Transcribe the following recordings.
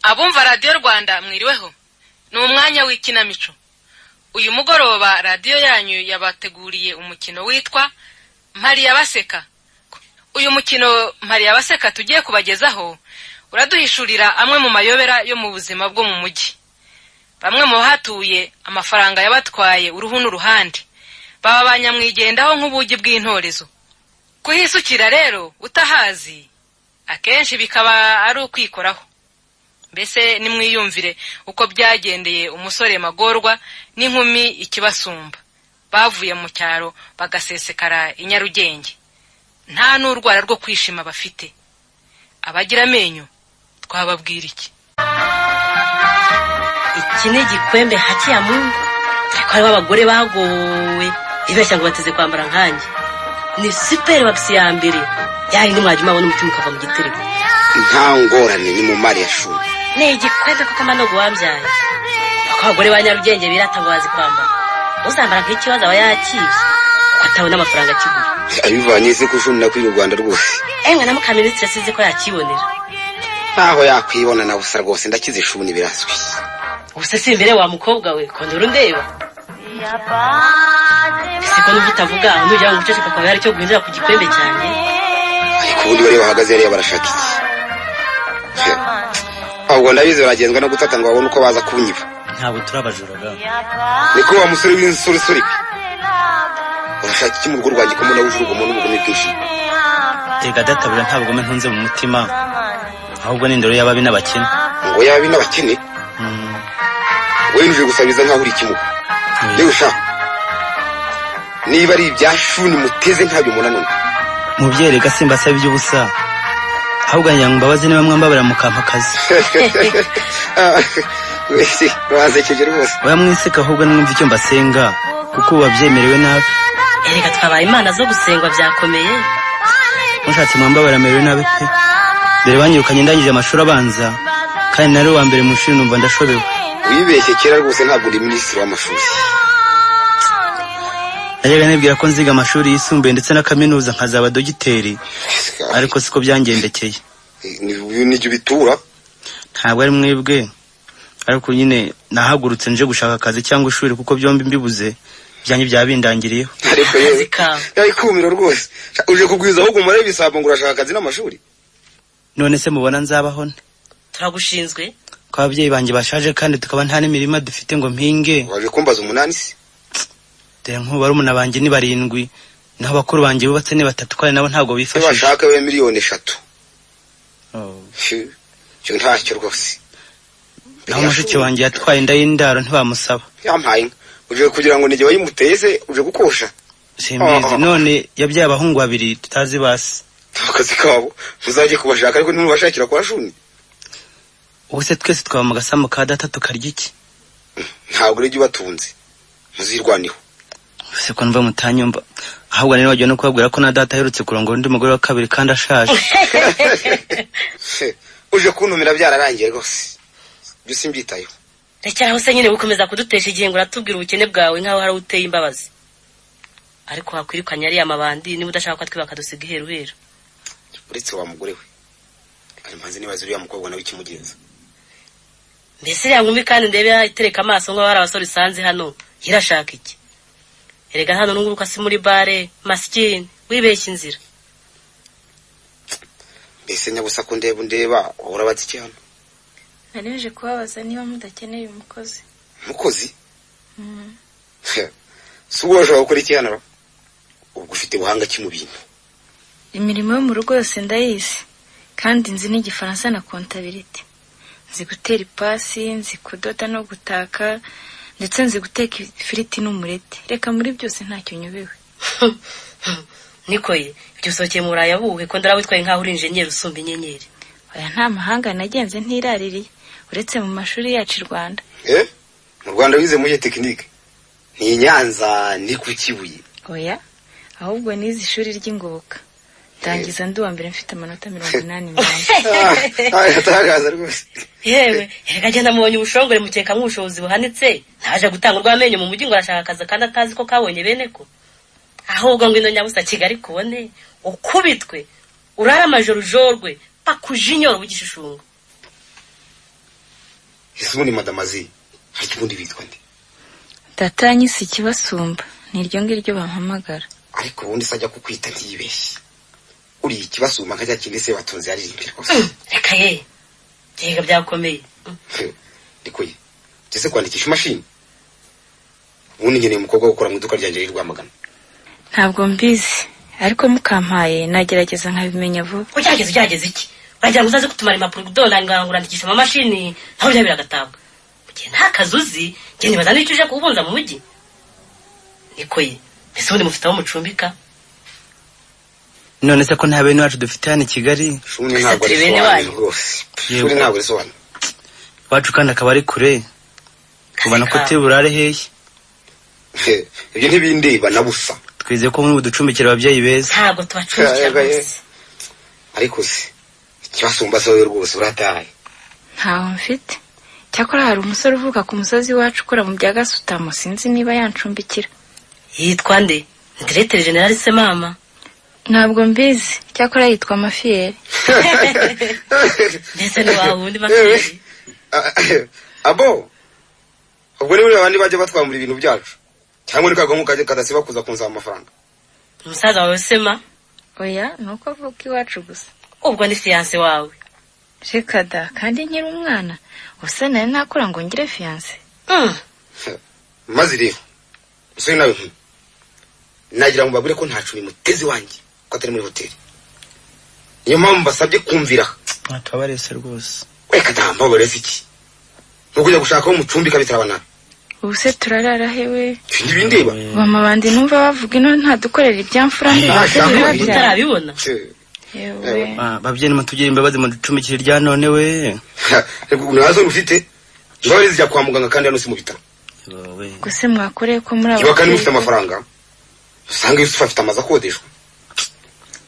Abumva Radio Rwanda mwiriweho. Ni umwanya w'ikinamico. Uyu mugoroba radio yanyu yabateguriye umukino witwa Mpariya Baseka. Uyu mukino Mpariya Baseka tugiye kubagezaho uraduhishurira amwe mu mayobera yo mu buzima bwo mu mujyi. Bamwe mu hatuye amafaranga yabatwaye uruhu n'uruhande. Baba banyamwigendaho nk'ubugi bw'intorezo. Kuhisukira rero utahazi akenshi bikaba ari ukwikoraho. Mbese nimwiyumvire uko byagendeye umusore Magorwa n'inkumi ikibasumba. Bavuye mu cyaro bagasesekara i Nyarugenge. Nta n'urwara rwo kwishima bafite. Abagira amenyo twababwira iki? Iki ni igikwembe haki ya Mungu. Ariko hari abagore bagowe ibeshya ngo bateze kwambara nkanjye. Ni super wax ya mbere. Yari nimwaje mabona umutima ukava mu gitereko. Nta ngorane ni mu Mariya shuri. Ni igikwembe kuko amano gwabyaye. Abagore ba Nyarugenge birata ngo bazi kwambara. Uzambara nk'ikibazo aba yakivye. Atabona amafaranga kigura. Abivanye se kushumira kuri Rwanda rwose. Emwe na mukaministre size ko yakibonera. Naho yakwibona na busa rwose ndakize shuni biraswi. Ubuse simbere wa mukobwa we kondora ndeba. Siko n'ubutavuga nujya mu bucece papa yari cyo guhindura ku gikwembe cyane. Ariko ubundi bari bahagaze yari barashaka iki? Ahubwo ndabize baragenzwa no gutata ngo babone uko baza kunyiba. Ntabwo turabajuraga. Niko wa musore w'insoresore. Urashaka iki mu rugo rwanjye ko muna wujurugo mu n'ubugome bwinshi? Tega databura ntabwo me ntunze mu mutima. Ahubwo n'indero y'ababi n'abakene. Ngo y'ababi n'abakene? Wewe nje gusabiza nkaho uri kimuko. Yewe sha. Niba ari ibyashuni muteze ntabyo munanone. Mubyere gasimba asaba iby'ubusa. Ahubwo nyangumbabazi niba mwambabara mukampakazi. Wese wazekeje rwose. Bamwiseka ahubwo nimwumva icyo mbasenga kuko babyemerewe nabi. Erega twabaye imana zo gusengwa byakomeye. Mushatse mwambabara merewe nabi pe. Dore banyirukanye ndangije amashuri abanza kandi nari wa mbere mu shuri numva ndashobewe. Wibeshye kera rwose ntabwo ndi minisitiri w'amashuri. Najyaga nibwira ko nziga amashuri yisumbuye ndetse na kaminuza nkazaba dogiteri ariko siko byangendekeye. Nijye bitura. Ntabwo ari mwebwe ariko nyine nahagurutse nje gushaka akazi cyangwa ishuri kuko byombi mbibuze byanye byabindangiriyeho. Ariko yewe yari kumiro rwose. Uje kugwiza ahubwo umare bisaba ngo urashaka akazi n'amashuri. None se mubona nzabaho nte? Turagushinzwe kwa ababyeyi banjye bashaje kandi tukaba nta n'imirima dufite ngo mpinge. Waje kumbaza 8 se? Dore nk'ubarumuna banjye ni 7 naho bakuru banjye bubatse ni 3 kandi nabo ntago bifashe. Bashaka we miliyoni 3. Oh. Cyo ntacyo rwose. Naho mushiki wanjye yatwaye inda y'indaro ntibamusaba. Yampaye uje kugira ngo nige wayimuteye se uje gukosha. Simbizi none yabyaye abahungu 2 tutazi basi. Akazi kabo muzaje kubashaka ariko ntimubashakira kwa shuni. Ubuse twese twaba mu gasamu ka data tukarya iki? Ntabwo rege batunze. Muzirwaniho. Se ko nva mutanyumva. Ahubwo nari wajya no kubabwira ko na data aherutse kurongora undi mugore wa kabiri kandi ashaje. Uje kuntumira byararangiye rwose. Byose mbyitayo. Rekera hose nyine gukomeza kudutesha igihe ngo ratubwira ubukene bwawe nkaho hari uteye imbabazi. Ariko hakwirukanya ari amabandi niba udashaka ko twibaka dusiga iheruhero. Uretse wa mugore we. Ari manzi nibazo uriya mukobwa nawe ikimugenza. Mbese yangumi kandi ndebe itereka amaso ngo hari abasore sanze hano irashaka iki? Erega hano nunguruka si muri bare maskini wibeshye inzira. Mbese nyabusa ko ndeba urabaza iki hano? Naneje kubabaza niba mudakeneye umukozi. Umukozi? Sugo waje gukora iki hano? Ubwo ufite buhanga ki mu bintu? Imirimo yo mu rugo yose ndayizi kandi nzi n'igifaransa na comptabilité. Nzi gutera ipasi, nzi kudoda no gutaka, ndetse nzi guteka ifiriti n'umurete. Reka muri byose ntacyo nyobewe. Nikoye ibyo sokeye mu raya buhe ko ndarawitwaye nkaho uri engineer usumba inyenyeri. Oya nta mahanga nagenze ntiraririye uretse mu mashuri yacu i Rwanda. Mu Rwanda wize muri technique. Ni Nyanza ni ku Kibuye. Oya ahubwo nize ishuri ry'ingoboka. Dangiza ndi wa mbere mfite amanota 88. Atagaza rwose. Yewe reka genda mubonye ubushongore mukeka nk'ubushobozi buhanitse ntaje gutanga urwamenyo mu mujyi ngo arashaka akazi kandi atazi ko kabonye bene ko. Ahubwo ngo ino nyabusa Kigali kubone ukubitwe urara amajoro jorwe pakujinyoro bugishishunga. Ese ni madamazi ariko ubundi bitwa nde? data yanyise ikibasumba niryo ngiryo bampamagara. Ariko ubundi sajya kukwita ntiyibeshye. Uri ikibasumba nkajya kindi se batunze yaririmbira rwose. Reka ye. Byega byakomeye. Ndikuye. Jese kwandikisha imashini. Ubundi ngeneye umukobwa gukora mu iduka ryanjye Rwamagana. Ntabwo mbizi ariko mukampaye nagerageza nkabimenya vuba. Ugerageza iki? Uragira ngo uzaze kutumara impapuro $1 ngurandikisha mu mashini ntaho byabira gatabwa. Mugihe nta kazuzi nge nibaza n'icyo uje kubunza mu mujyi. Nikoye. Ese ubundi mufite aho mucumbika? None se ko nta bene wacu dufite hano I Kigali? Shuni ntabwo ari bene wanyu rwose. Shuni ntabwo ari sobanyu. Wacu kandi akaba ari kure. Ubona ko teburare hehe? Ibyo ntibindeba nabusa. Twizeye ko muri buducumbikira ababyeyi beza. Ntabwo tubacumbikira rwose. Ariko se Kibasumba sowe rwose urataye. Ntaho mfite. Cyakora hari umusore uvuka ku musozi wacu ukora mu bya gasutamo sinzi niba yancumbikira. Yitwa nde? Directeur General se mama. Ntabwo mbizi. Cyakora yitwa Mafiere. Ndetse ni wahundi Mafiere. Abo. Ubwo ni buri abandi baje batwamura ibintu byacu. Cyangwa ni kago mukaje kadasiba kuza kunza amafaranga. Umusaza wawe sema? Oya, nuko avuka iwacu gusa. Ubwo ni fiance wawe. Reka da, kandi nkiri umwana. Usa nawe nakura ngo ngire fiance. Maze rero. Usore nawe nagira ngo babure ko ntacu bimuteze wanjye ko atari muri hoteli. Niyo mpamvu basabye kumvira. Atabarese rwose. Reka damba barese iki? Nuko ujya gushaka aho mucumbika bitarabana. Ubuse turarara hewe. Ntibindeba. Mama bandi numva bavuga ino ntadukorera ibyamfura bitarabibona. Yewe. Babyeni mutugire imbabazi mu ducumbikire rya none we. Unazo ufite? Ngo zijya kwa muganga kandi hano si mu bitaro. Guse mwakoreye ko muri abo. Kiba kandi mufite amafaranga. Usanga Yusuf afite amaza kodeshwa.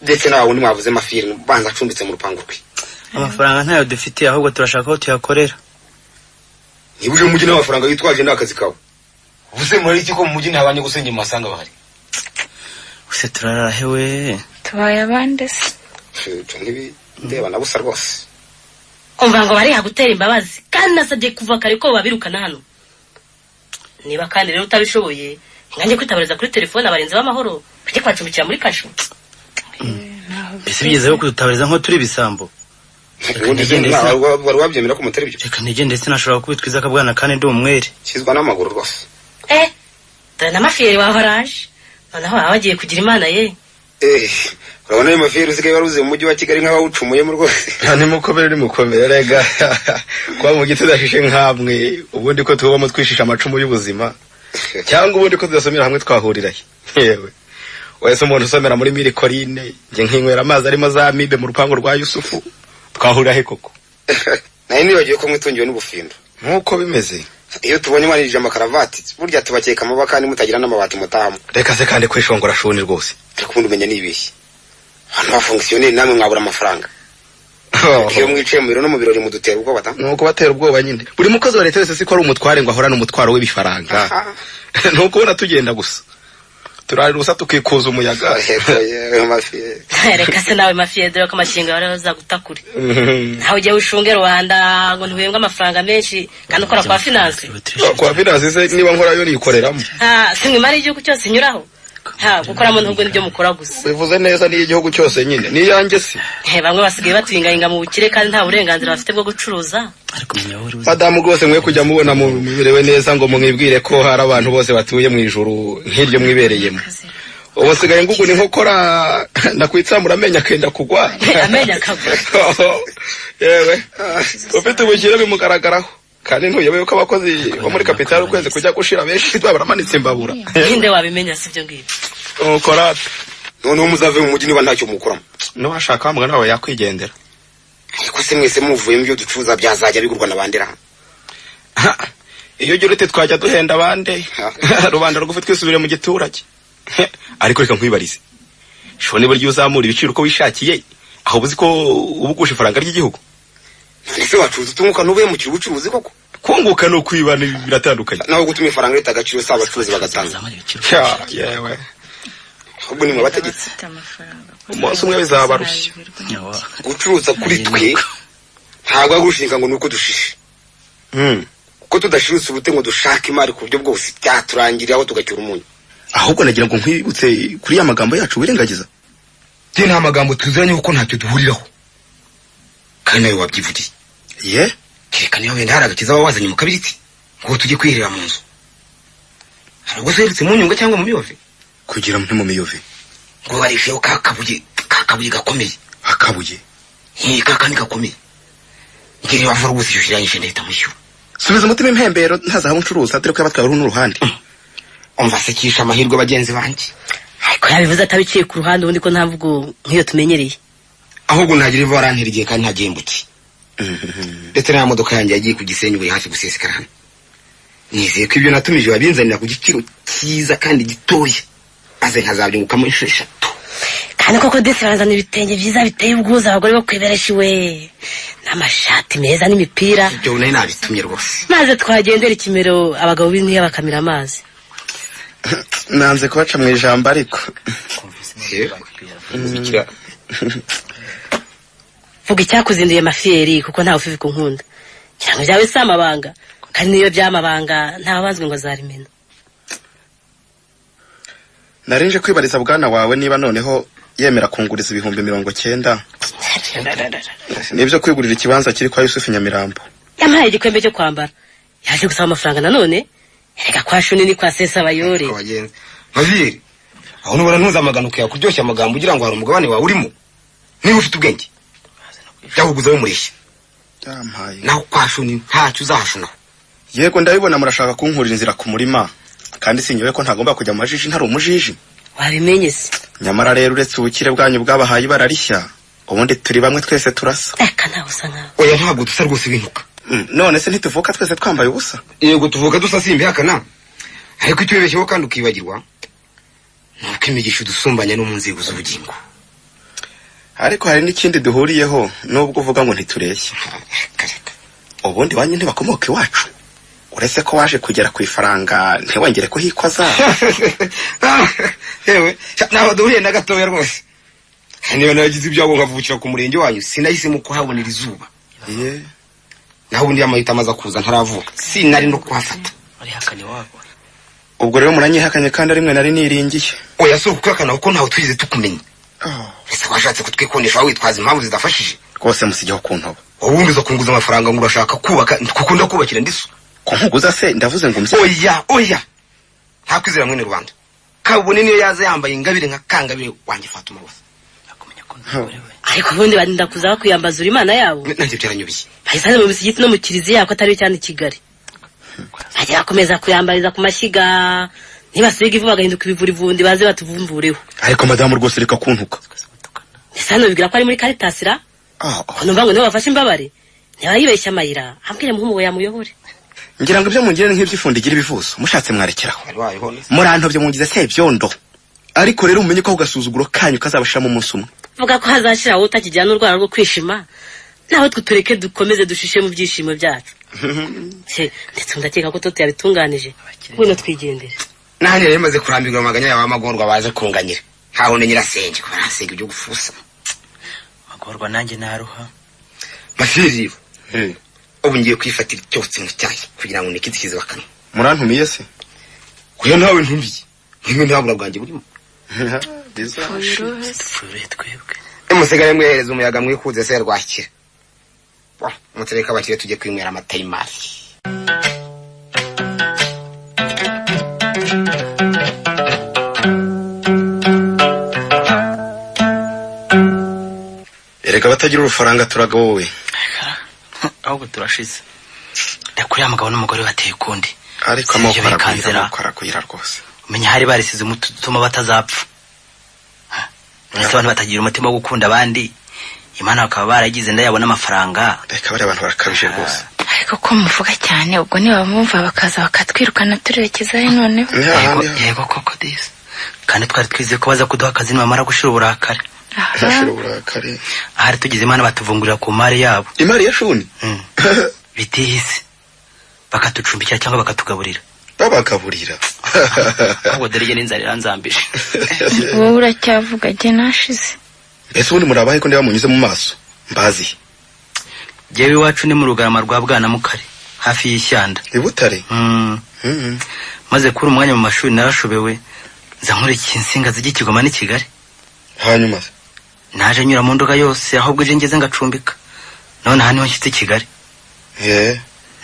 Ndetse nawe undi mwavuze Mafiere banza acumbitse mu rupangu rwe. Amafaranga ntayo dufite ahubwo turashaka ko tuyakorera. Nibuje mujyi n'amafaranga yitwaje n'akazi kawe. Ubuse muri iki ko mu mujyi ntabanye gusenge mu masanga bahari. Use turarara hewe. Tubaye abande se. Nibi ndeba nabusa rwose. Umva ngo bari hagutera imbabazi kandi nasabye kuva kare ko babirukana hano. Niba kandi rero utabishoboye nganje kwitabariza kuri telefone abarenze b'amahoro tujye kwacumbikira muri kasho. Bese bigezeho kudutabariza nko turi bisambo. Wari wabyemera ko mutari byo. Reka nigende sinashobora kubitwiza akabwana kandi ndi umwere. Kizwa n'amaguru rwose. Dore na Mafiere wabaraje. Noneho abagiye kugira imana ye. Urabona ayo Mafiere usigaye waruze mu mujyi wa Kigali nk'abawucumuyemo rwose. Ni mukomere rega. Kwa mu giti tudashishe nkamwe ubundi ko tubamo twishisha amacumu y'ubuzima. Cyangwa ubundi ko tudasomera hamwe twahurira he. Yewe. Wese umuntu usomera muri Miri Coline, nge nkinywera amazi arimo za mibe mu rupango rwa Yusufu. Twahurira he koko? Naye nibagiye ko mwitungiwe n'ubufindo. Nkuko bimeze. Iyo tubonye manije amakaravati, burya tubakeka amabaka kandi mutagira n'amabati mutamu. Reka se kandi kwishongora shuni rwose. Kundi umenya nibeshye. Hano bafunksioneri namwe mwabura amafaranga. Iyo mwicaye mu biro no mu birori mudutera ubwo bata. Nuko batera ubwoba nyine. Buri mukozi wa leta wese siko ari umutware ngo ahorana umutwaro w'ibifaranga. Nuko ubona tugenda gusa. Turari rusa tukikuza umuyaga. Reka se nawe Mafiere dore ko amashinga baraza gutakure. Naho ujye ushunge Rwanda ngo ntuhembwa amafaranga menshi kandi ukora kwa finance. Kwa finance se niba nkora yo nikoreramo. Simwe mari igihugu cyose nyuraho. Gukoramo nubwo nibyo mukora gusa. Bivuze neza ni igihugu cyose nyine. Ni yanjye se. Bamwe basigaye batwingainga mu bukire kandi nta burenganzira bafite bwo gucuruza. Madamu rwose mwe kujya mubona mu miberewe neza ngo mwibwire ko hari abantu bose batuye mu ijuru nk'iryo mwibereyemo. Ubu sigaye ngugu ni nkokora nakwitsamura amenya kenda kugwa. Amenya kagwa. Yewe. Ufite ubukire bimugaragaraho. Kandi ntuyobewe ko abakozi bo muri capital ukwezi kujya gushira benshi baramanitse imbabura. Ninde wabimenya sivyo ngibi. Ukora. None muzave mu mujyi niba ntacyo mukuramo. No bashaka mugana nawe yakwigendera. Ariko se mwese muvuye mu byo ducuruza byazajya bigurwa nabandera. Iyo jurite twajya duhenda abande. Rubanda rugufi twisubire mu giturage. Ariko reka nkwibarize. Shone buryo uzamura ibiciro uko wishakiye. Aho buzi ko ubugusha ifaranga ry'igihugu. Nese wacuza utunguka nubuye mu kibucuruzi koko. Kunguka no kwibana biratandukanye. Naho gutuma ifaranga leta agaciro saba abacuruzi bagatanga. Yewe. Ubwo ni mwabategetse. Umunsi umwe bizabarushya. Gucuruza kuri twe ntabwo agushinga ngo nuko dushishe. ko tudashirutse ubute ngo dushake imari ku buryo bwose byaturangiriraho tugacyura umunyu. Ahubwo nagira ngo nkwibutse kuri ya magambo yacu wirengagiza. Je nta magambo tuzanye kuko ntacyo duhuriraho. Kandi nawe wabyivugiye. Ye? Kereka niyo wenda haragakiza wazanye mu kabiriti ngo tujye kwihirira mu nzu. Harubwo serutse mu nyunga cyangwa mu miyove? Kugira mpe mu miyove. Ngo barisheho kakabuye gakomeye. Akabuye. Kaka ni gakomeye. Ngiri wavura ubuse cyo kiranyishe ndahita mushyura. Subiza umutima impembero ntazaha umucuruza dore ko yabatwaye n'uruhande. Umva sekisha amahirwe bagenzi banjye. Ariko yabivuze atabiciye ku ruhande ubundi ko nta mvugo nk'iyo tumenyereye. Ahubwo ntagira ivo arantirigiye kandi ntagimbuki. Ndetse na modoka yanjye yagiye ku Gisenyi buri hafi gusesekara hano. Nizeye ko ibyo natumije babinzanira ku giciro cyiza kandi gitoya. Maze nkazabyungukamo inshuro 3. Kandi koko dese barazana ibitenge byiza biteye ubwuzu abagore bo kwibereshiwe. N'amashati meza n'imipira. Ibyo nayo nabitumye rwose. Maze twagendera ikimero abagabo b'intiya bakamira amazi. Nanze kubaca mu ijambo ariko. Bikira. Vuga icyakuzinduye mafiyeri kuko ntawe ufifi ku nkunda. Kirango byawe si amabanga. Kandi niyo byamabanga ntabazwe ngo azarimena. Narinje kwibariza bwana wawe niba noneho yemera kunguriza 90,000. Nibyo kwigurira ikibanza kiri kwa Yusufu Nyamirambo. Yampaye igikwembe cyo kwambara. Yaje gusaba amafaranga nanone. Erega kwa shuni ni kwa sesa bayore. Maviri. Aho nubona ntuzamaganuka yakuryoshya amagambo ugira ngo hari umugabane wawe urimo. Niba ufite ubwenge. Yahuguza we mureshya. Yampaye. Naho kwa shuni ntacyo uzahashuna. Yego ndabibona murashaka kunkurira inzira ku murima. Kandi sinyoye ko ntagomba kujya mu majiji ntari umujiji. Wabimenye se. Nyamara rero uretse ubukire bwanyu bwabahaye bararishya. Ubundi turi bamwe twese turasa. Eka nawe usa nkawe. Oya ntabwo dusa rwose binuka. None se ntituvuka twese twambaye ubusa. Yego tuvuka dusa simbi hakana. Ariko icyo bibeshyeho kandi ukibagirwa. Nuko imigisha dusumbanya no mu nzego z'ubugingo. Ariko hari n'ikindi duhuriyeho nubwo uvuga ngo ntitureshya. Ubundi wanyu ntibakomoka iwacu. Uretse ko waje kugera ku ifaranga ntiwongere kuhikoza. Yewe naho duhuriye na gatoya rwose. Niba nagize ibyago nkavukira ku murenge wanyu sinahisemo kuhabonera izuba. Naho ubundi amahita amaze kuza ntaravuka. Sinari no kuhafata. Ari hakanye wako. Ubwo rero muranyihakanye kandi ari mwe nari niringiye. Oya so kukakana uko ntaho twize tukumenye. Ese washatse kutwikonesha witwaza impamvu zidafashije. Rwose musigeho kuntoba. Ubundi zo kunguza amafaranga ngo urashaka kubaka kuko ndakubakira ndiso. Kunkuguza se ndavuze ngo mse. Oya. Ntakwizera mwene Rwanda. Kabone niyo yaza yambaye ingabire nka kangabire wanjye Fatuma wose. Nakumenya ko ntakorewe. Ariko ubundi barinda kuza kwiyambazura Imana yabo. Nanjye byaranyubiye. Bahisane mu bisigiti no mu kiliziya ko atari cyane Kigali. Ajya akomeza kuyambariza ku mashyiga. Nibasiga ivu bagahinduka ibivurivundi baze batuvumvureho. Ariko madamu rwose reka kuntuka. Nisano bigira ko ari muri Caritasira. Ko numva ngo niba bafashe imbabare. Niba yibeshya amayira, ambwire muhumuwe yamuyobore. Ngira ngo ibyo mungire nk'ibyifundi gira ibivuzo. Mushatse mwarekeraho. Muranto byo mungize se byondo. Ariko rero umenye ko ugasuzuguro kanyu kazabashiramo umunsi umwe. Vuga ko hazashira wowe utakijyana urwara rwo kwishima. Naho twutureke dukomeze dushishe mu byishimo byacu. Ndetse ndakeka ko toto yabitunganije. Ngwino twigendere. Nanje rero maze kurambirwa amaganya yawe amagorwa baje kunganyira. Haho ne nyirasenge ko barasega ibyo gufusa. Magorwa nanjye naruha. Mafiri. Ubu ngiye kwifatira cyose mu cyayi kugira ngo nikizikize bakana. Murantumiye se? Kuyo ntawe ntumbiye. Nimwe ntabura bwanjye burimo. Furuhe twebwe. Emusegare mwehereza umuyaga mwikuze se rwakira. Mutereka bakire tujye kwinywera amata y'imari. Erega batagira urufaranga turagawowe. Ahubwo turashize. Ndakuriya mugabo n'umugore bateye ukundi. Ariko amoko arakugira rwose. Umenya hari barisize umutuma batazapfa. Nese abantu batagira umutima wo gukunda abandi. Imana bakaba baragize ndayabona amafaranga. Reka bari abantu barakabije rwose. Ariko ko muvuga cyane ubwo niba bamumva bakaza bakatwirukana turerekeza he noneho. Yego koko disi. Kandi twari twize ko baza kuduha akazi nimamara gushira uburakari. Gushira uburakari. Ahari tugize Imana batuvungurira ku mari yabo. Imari ya shuni? Bitihise. Bakatucumbikira cyangwa bakatugaburira. Babagaburira. Ahubwo derege n'inzara iranzambije. Wowe uracyavuga je nashize. Ese ubundi murabahe ko ndeba munyuze mu maso. Mbazi. Jewe iwacu ni mu Rugarama rwa Bwana Mukare. hafi y'ishyanda. I Butare. Maze kuri umwanya mu mashuri narashobewe nza nkurikiye insinga zijya i Kigoma n'i Kigali. Hanyuma naje nyura mu ndoga yose ahubwo je ngeze ngacumbika. None hano nshyitse i Kigali.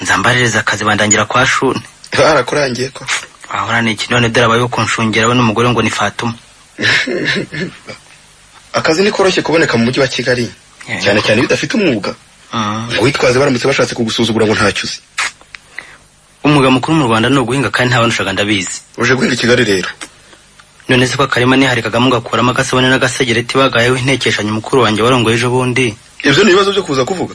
Nzambaririza akazi bandangira kwa Shune. Barakurangiye ko. Ahora ni iki none dore abayo kunshungera we n'umugore ngo ni Fatuma. Akazi ni koroshye kuboneka mu mujyi wa Kigali. Cyane cyane bidafite umwuga. Ngo witwaze baramutse bashatse kugusuzugura ngo ntacyuzi. Umwuga mukuru mu Rwanda no guhinga kandi ntabanushaga ndabizi. Uje guhinga i Kigali rero. None se ko akarima ni hari kagamo gakuramo agasabone n'agasegereti bagayeho intekeshanya umukuru wanjye warongoye ejo bundi. Ibyo ni ibibazo byo kuza kuvuga.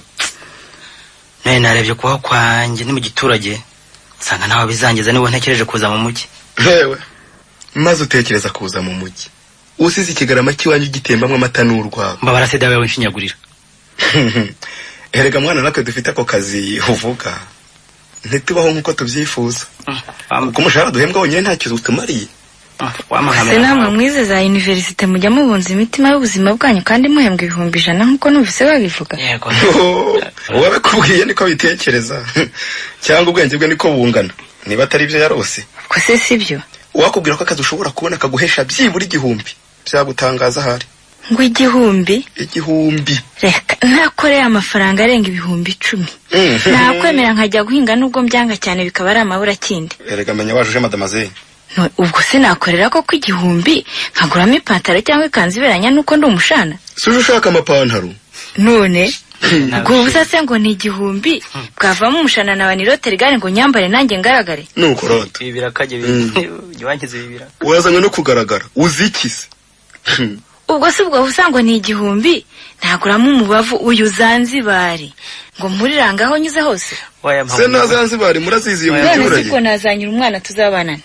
None narebye kuba kwanjye ni mu giturage. Sanga nawe bizangiza niwe ntekereje kuza mu mujyi. Yewe. Maze utekereza kuza mu mujyi. Usize ikigarama cy'iwanyu gitembamwe amata n'urwabo. Mbabara se dawe winshinyagurira. Erega mwana natwe dufite ako kazi uvuga. Ntitubaho nkuko tubyifuza. Uko umushahara duhembwa wonyine nta kintu utumariye. Se namwe mwize za universite mujya mubunza imitima y'ubuzima bwanyu kandi muhembwa 100 nkuko numvise babivuga. Yego. Wowe kubwiye niko bitekereza. Cyangwa ubwenge bwe niko bungana. Niba atari ibyo yarose. Ko se sibyo. Wakubwira ko akazi ushobora kubona kaguhesha byibura 1,000. Byagutangaza hari. Ngo 1,000? 1,000. Reka ntakoreye amafaranga arenga 10,000. Nakwemera nkajya guhinga nubwo mbyanga cyane bikaba ari amabura kindi. Erega menya wajuje mademoiselle. No, ubwo se nakorera ko 1,000 nkaguramo ipantaro cyangwa ikanzu iberanya nuko ndi umushana. Suje ushaka amapantaro. None ubwo busa se ngo ni 1,000 bwavamo umushana na banirote rigare ngo nyambare nanjye ngaragare. Nuko roto. Ibira kaje biwangize bibira. Wazanywe no kugaragara. Uzikise. Ubwo se ubwo busa ngo ni 1,000 ntaguramo umubavu uyu Zanzibari ngo murirangaho nyuze hose. Se na Zanzibari muraziziye mu giturage. giturage. Siko nazanyira umwana tuzabanane.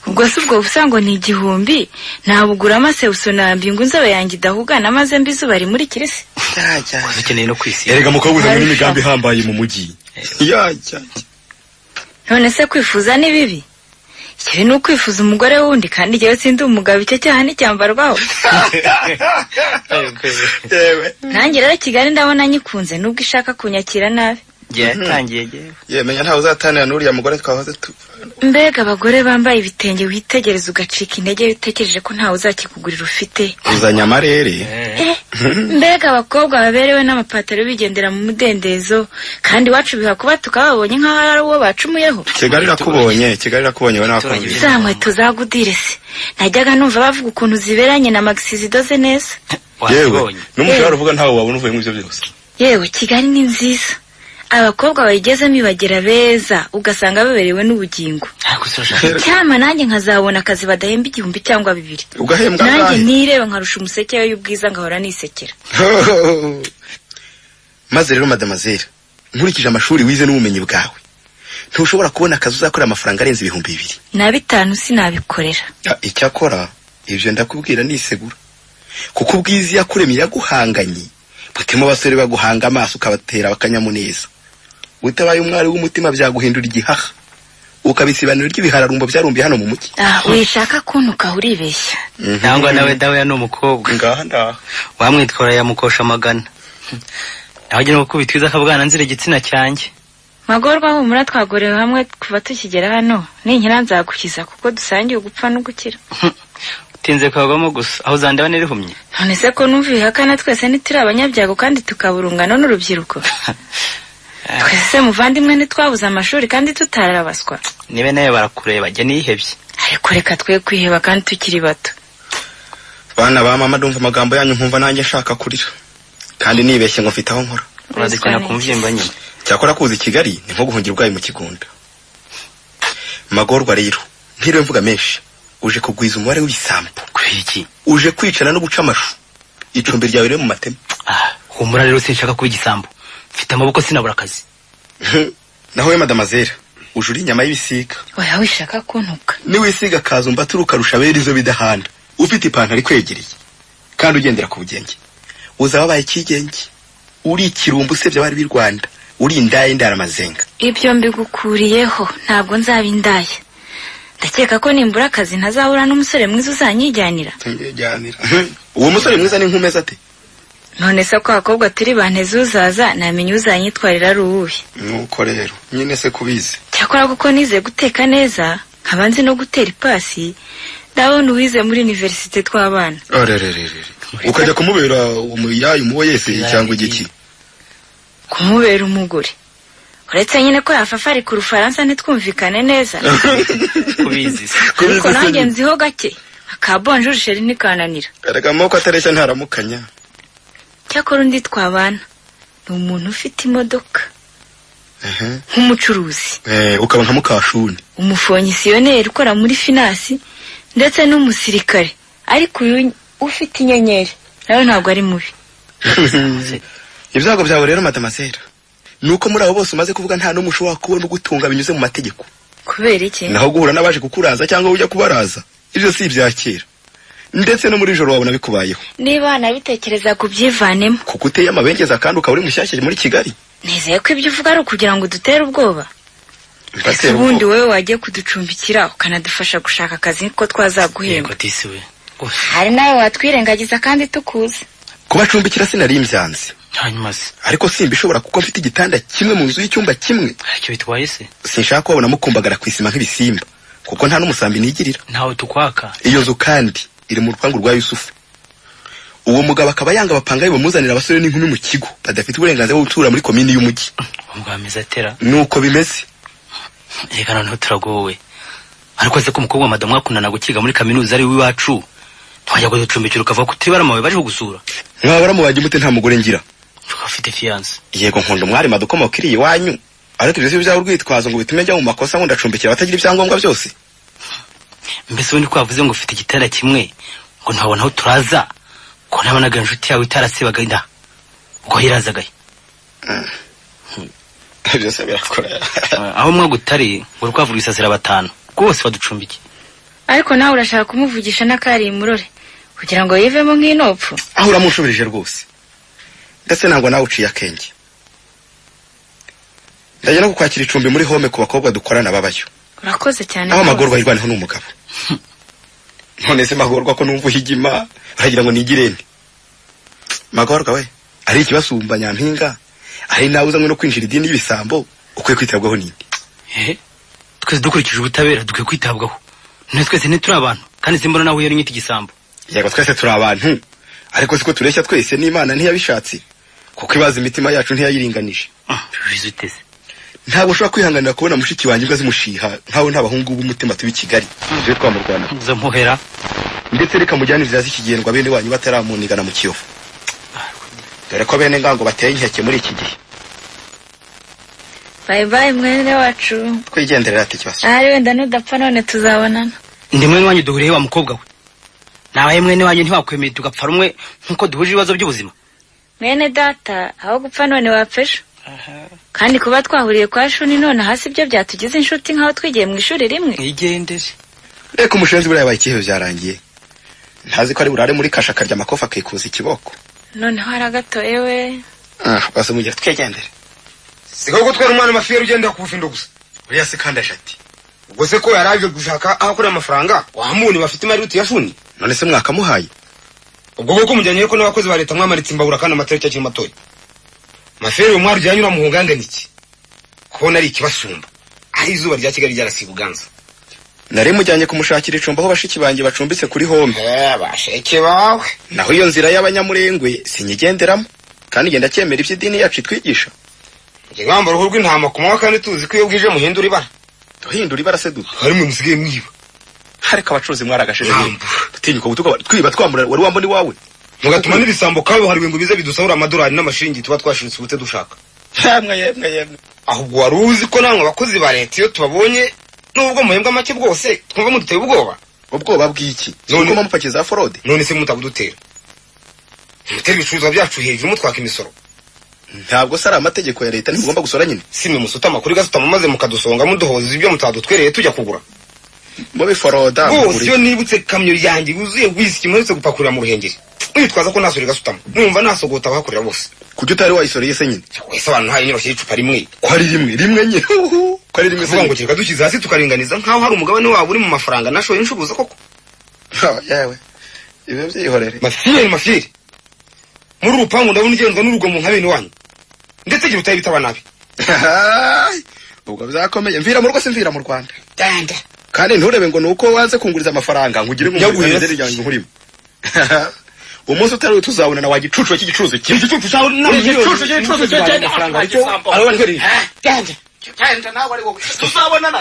Ubwo se ubwo busa ngo ni 1,000 ntabugurama se usonambi ngo nzobe yanjye idahugana maze mbizuba ari muri kirisi. Ukeneye no kwisi. Erega mukabuza muri migambi hambaye mu mujyi. None se kwifuza ni bibi? Ikibi ni ukwifuza umugore wundi kandi jewe sindi umugabo icyo cyaha n'icyambarwaho. Nanjye rero Kigali ndabona nyikunze nubwo ishaka kunyakira nabi. Yatangiye menya ntawe uzatanira n'uriya mugore twahoze tu. Mbega abagore bambaye ibitenge witegereza ugacika intege witekereje ko ntawe uzakikugurira ufite. Uzanya amarere. Mbega abakobwa baberewe n'amapataro bigendera mu mudendezo kandi wacu biha kuba tukababonye nk'aho ari uwo bacumuyeho. Kigali rakubonye we nakumva. Za nkweto zagudire se. Najyaga numva bavuga ukuntu ziberanye na Maxi zidoze neza. Yewe n'umushahara uvuga ntawe wabona uvuye mu byo byose. Yewe Kigali ni nziza. Abakobwa bayigezemo ibagera beza ugasanga baberewe n'ubugingo. Cyama nanjye nkazabona akazi badahemba 1,000 cyangwa 2. Ugahembwa nanjye nirebe nkarusha umuseke y'ubwiza ngahora nisekera. Maze rero mademoiselle nkurikije amashuri wize n'ubumenyi bwawe ntushobora kubona akazi uzakora amafaranga arenze 2,000. Na 5 sinabikorera. Icyakora ibyo ndakubwira nisegura kuko ubwizi yakuremye yaguhanganye butimo basore baguhanga amaso ukabatera bakanyamuneza. Utabaye umwari w'umutima byaguhindura igihaha ukabisibanira ry'ibihararumbo byarumbiye hano mu mujyi. Wishaka kuntuka uribeshya. Nangwa nawe dawe ya n'umukobwa ngaha wamwitwara yamukosha magana. Naho no kubitwiza akabwana nzire igitsina cyanjye. Magorwa humura twagorewe hamwe kuva tukigera hano. Ninkira nzagukiza kuko dusangiye ugupfa no gukira. Tinze kwagamo gusa aho zandaba nerihumye. None se ko numviye kana twese nitiri abanyabyago kandi tukaburungana n'urubyiruko. Twese muvandimwe ntitwabuze amashuri kandi tutararabaswa. Nibe naye barakureba jye nihebye. Ariko reka twe kwiheba kandi tukiri bato. Bana ba mama ndumva amagambo yanyu nkumva nanjye nshaka kurira. Kandi nibeshye ngo mfite aho nkora. Urazikana kumvyimba nyine. Cyakora kuza i Kigali ni nko guhungira ubwayi mu kigunda. Magorwa rero ntiriwe mvuga menshi. Uje kugwiza umubare w'ibisambo. Kwiki? Uje kwicana no guca amashu. Icumbi ryawe rero mu mateme. Humura rero sinshaka kuba igisambo. Mfite amaboko sinabura akazi. Naho we mademoiselle uje uri inyama y'ibisiga. Oya wishaka kuntuka. Ni wisiga kazo mbaturuka rusha beri zo bidahanda. Ufite ipantaro ikwegereye. Kandi ugendera ku bugenge. Uzababaye kigenge. Uri ikirumbu usebye bari b'i Rwanda. Uri indaye ndara mazenga. Ibyo mbigukuriyeho ntabwo nzabindaye. Ndakeka ko nimbura akazi ntazahura n'umusore mwiza uzanyijyanira. Uwo musore mwiza ni nkumeza ate? none se ko abakobwa turi banteze uzaza namenye uzanyitwarira ari uwuhe. Nuko rero nyine se kubizi. Cyakora kuko nize guteka neza nkaba nzi no gutera ipasi ndabona uwize muri universite tw'abana. Arererere ukajya kumubera umuyayi umuwo yese cyangwa igiki? Kumubera umugore uretse nyine ko yafafari ku Rufaransa ntitwumvikane neza. Kubizi ariko nanjye nziho gake akabonjour chérie nikananira. Erega moko atareshya ntaramukanya. Cyakora undi twabana ni umuntu ufite imodoka nk'umucuruzi ukaba nka Mukashuni, umufonyisiyoneri ukora muri finasi ndetse n'umusirikare, ariko uyu ufite inyenyeri nawe ntabwo ari mubi. Ibyago byawe rero madamasera nuko muri abo bose umaze kuvuga nta n'umwe ushobora kubona ugutunga binyuze mu mategeko. Kubera iki? Naho guhura n'abaje kukuraza cyangwa ujya kubaraza ibyo si ibyakera, ndetse no muri joro wabona bikubayeho. Niba nabitekereza kubyivanemo kuko uteye amabengeza kandi ukaba uri mushyashya muri Kigali. Nizeye ko ibyo uvuga ari ukugira ngo dutere ubwoba. Ese ubundi wowe wagiye kuducumbikira ukanadufasha gushaka akazi ko twazaguhemba. Hari nawe watwirengagiza kandi tukuze. Kubacumbikira sinari mbyanze. Hanyuma se ariko simba ishobora kuko mfite igitanda kimwe mu nzu y'icyumba kimwe. Aricyo bitwaye se? Sinshaka kubona mukumbagara kwisima nk'ibisimba kuko nta n'umusambi nigirira. Ntawe tukwaka. Iyo nzu kandi iri mu rupangu rwa Yusufu. Uwo mugabo akaba yanga bapangaye bamuzanira abasore n'inkumi mu kigo badafite uburenganzira bwo gutura muri komini y'umujyi. Umugamiza atera. Nuko bimeze. Reka noneho turagowe. Ariko se ko umukobwa wa madamu akundana gukiga muri kaminuza ari wiwacu twajya kuducumbikira ukava kutibara mawe baje kugusura. Mwabara mu baje mute nta mugore ngira. Ufite fiance. Yego nkunda umwari madukoma ukiriye wanyu. Ariko ibyo byawe urwitwazo ngo bitume njya mu makosa ngo ndacumbikira batagira ibyangombwa byose. Mbese undi kwavuze ngo ufite igitanda kimwe ngo ntabona aho turaza ko nabonaga inshuti yawe itarasibaga inda uko yirazagaye. Byose birakora. Aho mwagutari ngo rukwavu rwisasira batanu rwose baducumbiki. Ariko nawe urashaka kumuvugisha n'akari murore kugira ngo yivemo nk'inopfu. Aho uramushubirije rwose. Ndetse ntabwo nawe uciye akenge. Ndajya no kukwakira icumbi muri home ku bakobwa dukorana babayo. Urakoze cyane. Aho magorwa irwaneho n'umugabo. None se magorwa ko numva uhigima uragira ngo nigirende. Magorwa we ari ikibasumba nyampinga ari nawe uzanywe no kwinjira idini y'ibisambo ukwiye kwitabwaho nindi. Twese dukurikije ubutabera dukwiye kwitabwaho. Twese ntituri abantu kandi simbona nawe yari nyiti gisambo. Yego twese turi abantu ariko siko tureshya twese n'Imana ntiyabishatse kuko ibaza imitima yacu ntiyayiringanije. Bizuteze. Ntabwo ushobora kwihanganira kubona mushiki wanjye ugazimushiha nkawe nta bahungu b'umutima tubi Kigali. Je twamurwana. Zo muhera. Ndetse reka mujyanirira zikigendwa bene wanyu bataramunigana mu Kiyovu. Dore ko bene ngango bateye inkeke muri iki gihe. Bye bye mwene wacu. Kwigenderera ati kibazo. Ari wenda nudapfa none tuzabonana. Ndi mwene wanyu duhuriye wa mukobwa we. Nawe mwene wanyu ntiwakwemeye tugapfa rumwe nkuko duhuje ibibazo by'ubuzima. Mwene data aho gupfa none wapfesha. Kandi kuba twahuriye kwa Shuni none hasi ibyo byatugize inshuti nkaho twigiye mu ishuri rimwe. Igendere. Reka umushenzi buriya bayikihe byarangiye. Ntazi ko ari burare muri kashaka rya makofa akikuza ikiboko. None haragato ewe. Base mugiye twegendere. Siko gutwara umwana mafiyeri ugenda ku bufindo gusa. Uriya se kandi ashati. Ubwo se ko yaraje gushaka aho kuri amafaranga wamuni bafite imari ya Shuni. None se mwakamuhaye. Ubwo bwo kumujyanye ko n'abakozi ba leta mwamaritse imbabura kandi amatariki akiri matoya. Mafiyeri umwari ujyanye uramuhunganga niki? Kubona ari ikibasumba. Ari izuba rya Kigali ryarasiga Uganza. Nari mujyanye kumushakira icumba aho bashiki banjye bacumbitse kuri home. Basheke bawe. Naho iyo nzira y'abanyamurengwe sinyigenderamo kandi genda cyemera iby'idini yacu twigisha. Igamba ruhu rw'intama kumawa kandi tuzi ko iyo bwije muhindura ibara. Duhindura ibara se duto. Hari mwe musigaye mwiba. Hareka abacuruzi mwaragasheje bimwe. Tinyuka gutuka twiba twamura wari wamboni wawe. Mugatuma n'ibisambo kawe hari ngo bize bidusahura amadolari n'amashingi tuba twashiritse ubute dushaka. Yemwe. Ahubwo waruzi ko namwe abakozi ba leta iyo tubabonye nubwo muhembwa make bwose twumva muduteye ubwoba. Ubwoba bw'iki? None ko mupakiza fraude. None se mutabudutera. Mutera ibicuruzwa byacu hejuru mutwaka imisoro. Ntabwo sara amategeko ya leta ntigomba gusora nyine. Simwe musuta amakuru gasutama maze mukadusonga muduhoza ibyo mutadutwereye tujya kugura. Mubi foroda. Bose iyo nibutse kamyo yanjye yuzuye whisky muretse gupakurira mu ruhengeri. Mwitwaza ko nasore gasutama. Numva nasogota abakorera bose. Kujya utari wayisoreye se nyine. Wese abantu haye nyoroshye icupa rimwe. Ko ari rimwe nye. Ko ari rimwe vuga ngo kireka dukiza hasi tukaringaniza nkaho hari umugabane wabo uri mu mafaranga nashoye inshubuza koko. Yewe. Ibe byihorere. Mafiri. muri urupangu ndabona ugenzwa n'urugomo nka bene wanyu ndetse gira utaye bitaba nabi. ubwo byakomeye mvira mu rugo simvira mu Rwanda Danda kandi nturebe ngo nuko waze kunguriza amafaranga ngugire mu Nyaguhera. ryanjye nkurimo. Umunsi utari tuzabona na wagicucu cy'igicucu kimwe igicucu cyawe igicucu cy'amafaranga amafaranga aricyo ariko ngeri. Danda cyane nawe ari wowe tuzabonana.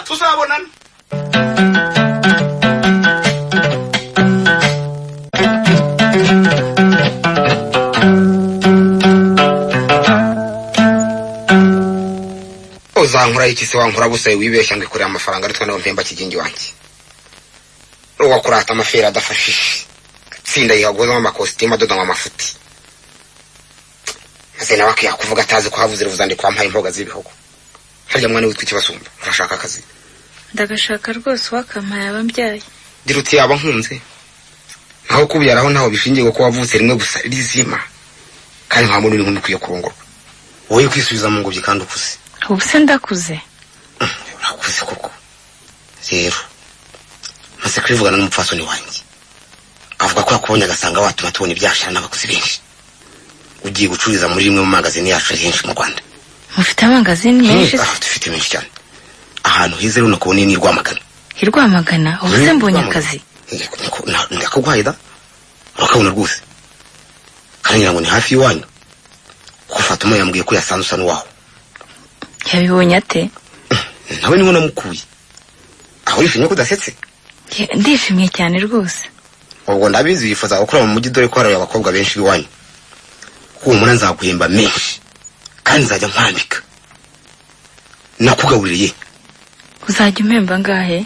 uzankura iki se wankura busa wibeshya ngo ikorera amafaranga ariko nawe mpemba kigingi wanjye. Ruwa kurata amafera adafashije. Tsinda yihagoza mu makositimu adoda mu mafuti. Maze nawe akiyakuvuga atazi ko havuze ruvuzande kwa mpaye imboga z'ibihugu. Harya mwana witwa Kibasumba urashaka akazi? Ndagashaka rwose wakampaye abambyaye. Diruti yaba nkunze. Naho kubyaraho ntaho bishingiye ko wavutse rimwe gusa rizima. Kandi nta muntu uri nk'ukwiye kurongorwa. Wowe kwisubiza mu ngobyi kandi ukuze. Ubu se ndakuze. Urakuze koko. Rero maze kwivugana n'umupfasoni wanjye. Avuga ko yakubonye agasanga watuma tubona ibyashara n'abakozi benshi. Ugiye gucuriza muri rimwe mu magazine yacu henshi mu Rwanda. Mufite amangazini menshi? Dufite menshi cyane. Ahantu hize rero nakubonye ni Rwamagana. Rwamagana ubu se mbonye akazi. Ndakugwaye da. Urakabona rwose. Kandi ngira ngo ni hafi y'iwanyu. Kuko Fatuma yambwiye ko yasanze usa n'uwawe. Yabibonye ate? Nawe niho namukuye. Aho yishimye ko udasetse? Ndishimye cyane rwose. Ubwo ndabizi yifuza gukora mu mujyi dore ko hari abakobwa benshi b'iwanyu. Humura nzaguhemba menshi. Kandi nzajya nkwambika. Nakugaburiye. Uzajya umpemba ngahe?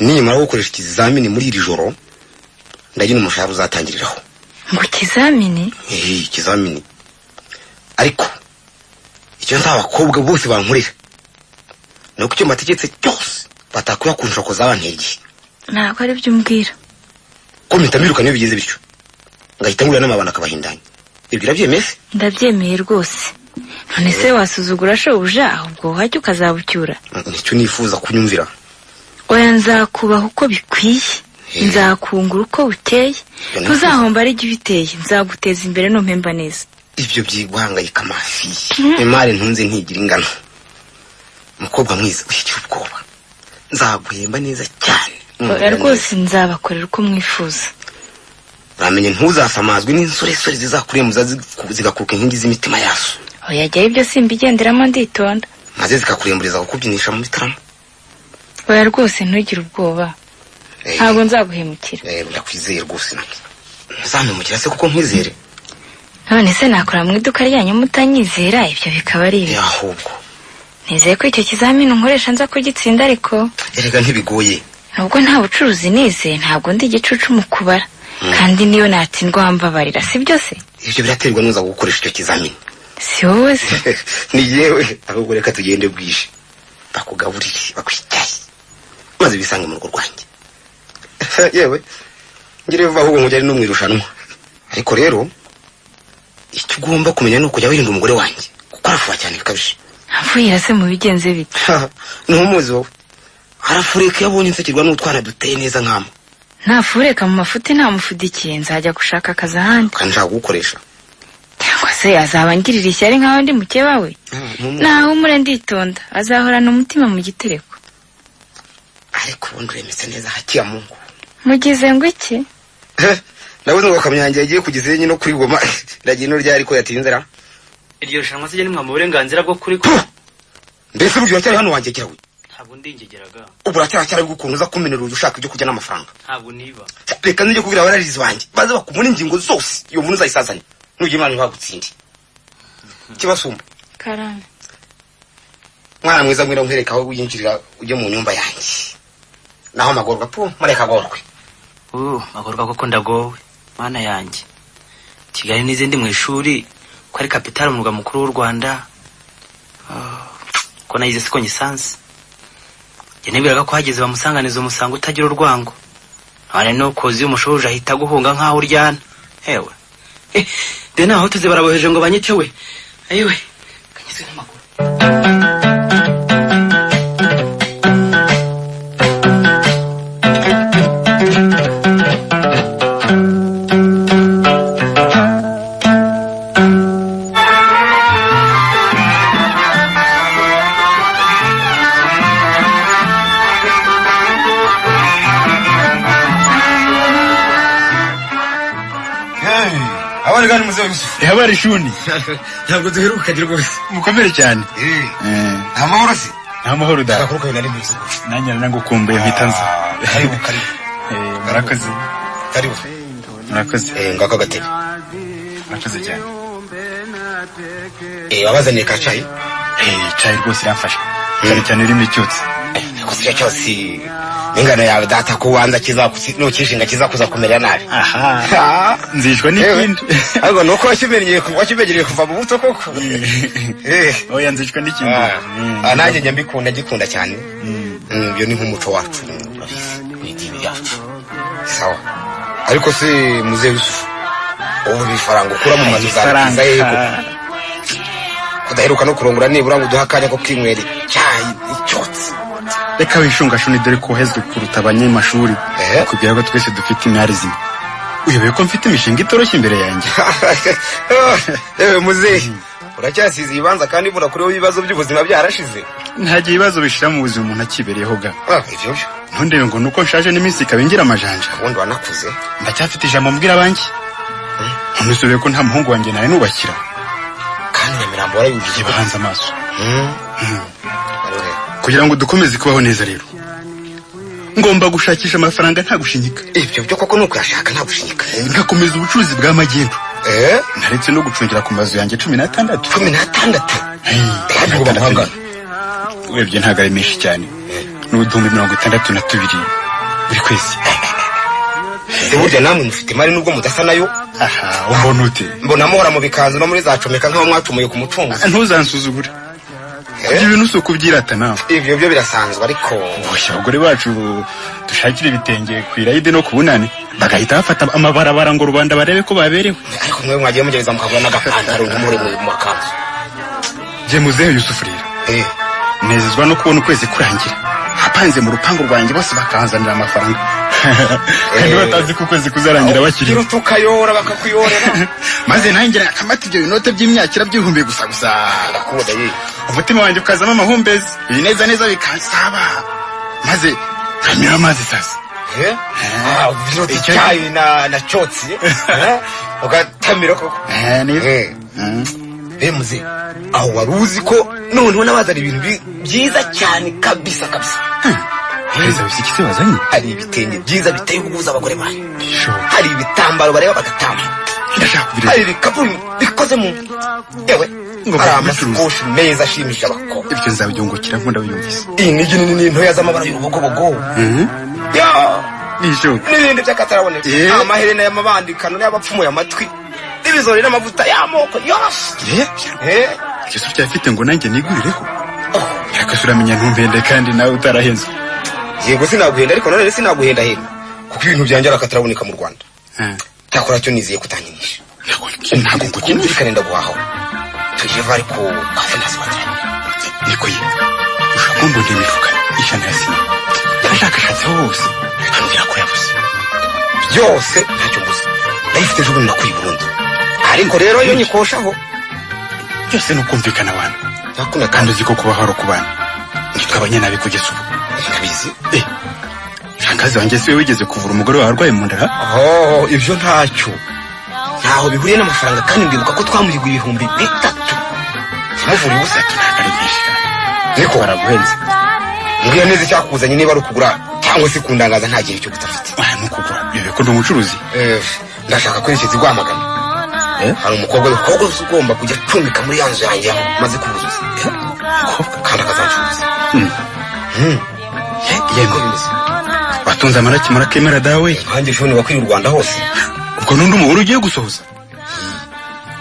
Ninyuma yo gukoresha ikizamini muri iri joro ndagira umushahara uzatangiriraho. Ngo ikizamini? Ikizamini. Ariko icyo nzabakobwa bose bankurira. Nuko icyo mategetse cyose batakuya kunshoko zabantege. Ntabwo ari byo umbwira. Ko mitamiruka niyo bigeze bityo. Ngahita ngura n'amabana akabahindanya. Ibyo byemese? Ndabyemeye rwose. None se wasuzugura shobuja ahubwo hajya ukazabucyura. Nicyo nifuza kunyumvira. Oya nzakubaha uko bikwiye. Nzakungura uko uteye. Ntuzahomba ari ibyo biteye. Nzaguteza imbere no mpemba neza. Ibyo byiguhangayika amafi. Imari ntunze ntigira ingano. Mukobwa mwiza ufite ubwoba. Nzaguhemba neza cyane. Oya rwose nzabakorera uko mwifuza. Uramenye ntuzasamazwe n'insoresore zizakurembuza zigakuruka inkingi z'imitima yaso. Oya jya ibyo simbigenderamo nditonda. Maze zikakuremburiza kukubyinisha mu bitaramo. Oya rwose ntugire ubwoba. Ntabwo nzaguhemukira. Ndakwizeye rwose nake. Nzampemukira se kuko nkwizere. None se nakora mu iduka ryanyu mutanyizera ibyo bikaba ari ibi. Ahubwo nizeye ko icyo kizamini nkoresha nza kugitsinda ariko erega ntibigoye. Nubwo nta bucuruzi nize ntabwo ndi igicucu mu kubara. Kandi niyo natsindwa wambabarira si byo se? Ibyo biraterwa nuza gukoresha icyo kizamini. Si wowe se? Ni yewe ahubwo reka tugende bwije. Bakugaburire bakwicaye. Maze bisange mu rugo rwanjye. Yewe ngire vuba ahubwo ngujyane no mwirushanwa. Ariko rero icyo ugomba kumenya nuko jya wirinda umugore wanjye kuko arafuha cyane bikabije. Avuye se mu bigenze bite? Ntumuzi wowe. Arafureka yabonye insakirwa n'utwana duteye neza nkama. Ntafureka mu mafuti nta mufudikiye nzajya gushaka akazi ahandi. Kandi nshaka gukoresha. Cyangwa se azaba ngirira ishyari nkaho ndi mukeba we. Naho umure nditonda azahorana umutima mu gitereko. Ariko ubundi uremetse neza hakiya Mungu. Mugize ngo iki? Nabuze ngo Kamyange yagiye kugizenye no kuri Goma. Ndagiye no ryari ko yatinzera. Iryo shanwa se nimwe mu burenganzira bwo kuri ko. Mbese buryo cyari hano wanjye kirawe. Ntabwo ndingegeraga. Ubura cyari gukuntu uza kumenera ushaka ibyo kujya n'amafaranga. Ntabwo niba. Reka nje kubwira abararizi banjye. Baze bakumuna ingingo zose. Iyo muntu uzayisazanye. Nuje Imana ntibagutsindi. Kibasumba. Karame. Mwana mwiza mwira nkwereka aho uyinjirira ujye mu nyumba yanjye. Naho magorwa po mareka gorwe. Magorwa koko ndagowe. Mana yanjye. Kigali n'izindi mu ishuri ko ari capital mu murwa mukuru w'u Rwanda. Ko nayize siko nyisanze. Yenebiraga ko hageze bamusanganiza umusango utagira urwango. None no kozi umushoje ahita guhunga nkaho uryana. Ewe. Dena aho tuze baraboheje ngo banyice we. Ayiwe. Kanyizwe n'amaguru. Habari gani mzee Yusuf? Habari shuni. Ntabwo duheruka rwose. Mukomere cyane. Amahoro se? Amahoro da. Akakuruka nari muzi. Nanjye nangukumbuye mpitanza. Karibu. Murakoze. Karibu. Murakoze. Ngaka gatebe. Murakoze cyane. Wabazaniye ka cyayi? Cyayi rwose iramfasha. Cyane urimo icyotsi. Kusya cyose ingano yawe data ko wanza nukishinga kizakuza kumera nabi. Aha. Nzishwa n'ikindi. Ariko nuko wakimenyereye kuva mu buto koko. Oya nzishwa n'ikindi. Nanjye nyambikunda gikunda cyane. Byo ni nk'umuco wacu. N'idini yacu. Sawa. Ariko se muze Yusuf. Ubu bifaranga ukura mu mazu za yego. Kudaheruka no kurongora nibura ngo duhakanya ko kimweri cyayi icyotsi. Reka wishunga shuni dore ko hezwe kuruta abanyamashuri kugira ngo twese dufite imyari zimwe. Uyobewe ko mfite imishinga itoroshye imbere yanjye. Muzehe uracyasize ibanza kandi bura kuri ibibazo by'ubuzima byarashize. Nta ibibazo bishira mu buzima umuntu akibereyeho ga. Ivyo ntundebe ngo nuko nshaje n'iminsi ikabingira amajanja. Ubundi wanakuze. Ndacyafite ijambo mbwira abanjye. Ntusubiye ko nta muhungu wanjye nawe nubakira. Kandi Nyamirambo warayujije bahanze amaso. Kugira ngo dukomeze kubaho neza rero. Ngomba gushakisha amafaranga nta gushinyika. Ibyo byo koko nuko yashaka nta gushinyika. Ngakomeza ubucuruzi bwa magendu. Naretse no gucungira ku mazu yanjye 16. 16. Kandi ngo bahanga. Webye ntago ari menshi cyane. N'udumbi 62 buri kwezi. Burya namwe mufite imari nubwo mudasa nayo. Aha, umbona ute? Mbona muhora mu bikanzu no muri zacomeka nkaho mwatumuye ku mucungu. Ntuzansuzugure. Ibyo bintu uso kubyirata nawe. Ibyo byo birasanzwe ariko boshya abagore bacu dushakira ibitenge kwirayide no kubunane bagahita bafata amabarabara ngo rubanda barebe ko baberewe. Ariko mwe mwagiye mugereza mukabona n'agapantaro nk'umure mu makanzu. Je muzehe Yusuf rero. Nezezwa no kubona ukwezi kurangira. Hapanze mu rupango rwanjye bose bakanzanira amafaranga. Kandi batazi ko ukwezi kuzarangira bakiri. Kiro tukayora bakakuyorera. Maze nangira akamata ibyo binote by'imyakira byihumbiye gusa. Ndakuda ye. Umutima wanjye ukazamo amahumbezi. Ibineza neza bikansaba. Maze kamera amazi sasa. Binote cyayi na chotsi. Ugatamira koko. Nizo. Muze. Aho waruzi ko none nabazana ibintu byiza cyane kabisa. Heza bisikise wazanye. Hari ibitenge byiza biteye ubuza abagore bayo. Hari ibitambaro bareba bagatamba. Ndashaka kubireba. Hari ibikapu bikoze mu yewe hari amasakoshi meza ashimisha abakobwa. Ibyo nzabyungukira nkunda biyumvise. Inigi nini ntoya z'amabara y'urubogobogo. Nisho. N'ibindi by'akataraboneka. Amaherena y'amabandikano n'abapfumuye amatwi. N'ibizori n'amavuta y'amoko yose. Yesu cyafite ngo nanjye nigurireho. Yakasura menya ntumbende kandi nawe utarahenze. Yego sinaguhenda ariko none sinaguhenda henda. Kuko ibintu byanjye arakataraboneka mu Rwanda. Cyakora cyo nizeye kutanyinisha. Ntabwo kukinisha kanenda guhaho. Tugiye bari ko kafe nasibajyanye. Niko ye. Ushakumbo ndimifuka ishana yasina. Yarashakashatse hose. Ambira ko yabuze. Byose ntacyo mbuze. Ndayifite ejo bundi nakuri Burundi. Ariko rero iyo nyikoshaho byose no kumvikana abantu. Nakuna kandi uzi ko kuba haro kubana. Nitwabanye nabi kugeza ubu. Nabizi. Shangazi wanjye siwe wigeze kuvura umugore wawe arwaye mu ndara? Ibyo ntacyo. Ntaho bihuriye n'amafaranga kandi ndibuka ko twamuriguye 3,000. Muvura ubusa ari byinshi. Niko baraguhenze. Ngiye neza cyakuzanye niba ari ukugura cyangwa se kundangaza nta gihe cyo gutafite. Nukugura. Yebe ko ndumucuruzi. Ndashaka kwerekeza igwamagana. Hari umukobwa ugomba kujya cumbika muri yanzu yanjye maze kubuzuza. Kandi akazancuruza. Yego bimeze. Batunze amaraki murakemera dawe. Nkanjye shoni wakwira u Rwanda hose. Ubwo nundi umugore ugiye gusohoza.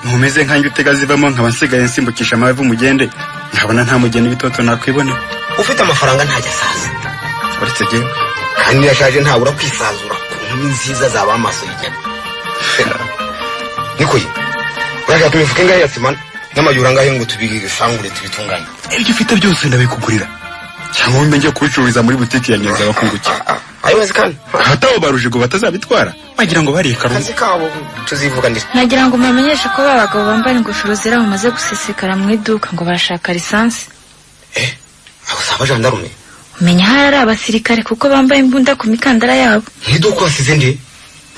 Ntumeze nkanjye utega zivamo nkabansigaye nsimbukisha amavu mugende. Nkabona nta mugeni bitoto nakwibone. Ufite amafaranga ntajya saza. Uretse je. Kandi yashaje ntabura kwisazura ku nziza zaba amaso y'ijana. Niko ye. Uraje tumifuke ngahe yasimana n'amayura ngahe ngo tubisangure tubitunganye. Ibyo ufite byose ndabikugurira. Cyangwa wimbe ngiye kubicururiza muri butiki ya Nyanza bakunguki. Ayoze kandi. Hataho baruje ngo batazabitwara. Bagira ngo bari karungu. Kazi kabo tuzivuga ndetse. Nagira ngo mumenyeshe ko babagabo bambara ingofero zera bamaze gusesekara mu iduka ngo barashaka lisansi. Abo saba jandarume. Umenya hari abasirikare kuko bambaye imbunda ku mikandara yabo. Iduka wasize ndi.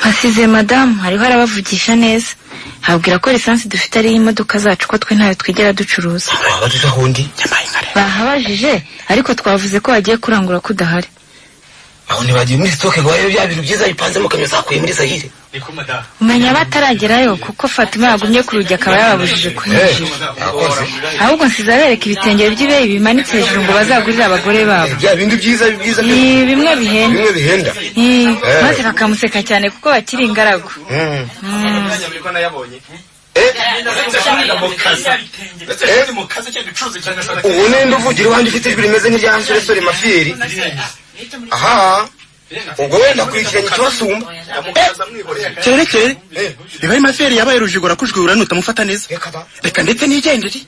hasize madamu hariho arabavugisha neza habwira ko lisansi dufite ari imodoka zacu ko twe ntayo twigera ducuruza. Abajije ahundi bahabajije ariko twavuze ko bagiye kurangura kudahari. aho ntibagiye muri stoke ngo ayo bya bintu byiza bipanze mu kamyo zakuye muri Zahire. Umenya bataragerayo kuko Fatima yagumye ku rugi akaba yababujije kwinjira. Ahubwo nsizabereka ibitenge by'ibeyi bimanitse hejuru ngo bazagurira abagore babo. Bya bindi byiza bimwe bihenda. Maze bakamuseka cyane kuko bakiri ingaragu. ubu nende uvugira iwanjye ufite ijwi rimeze nk'irya nsoresore Mafiyeri. aha ubwo wenda kurikiranye ikibasumba. Cyerekere niba Mafiyeri yabaye rujigora kujwura nutamufata neza reka ndetse nigendere.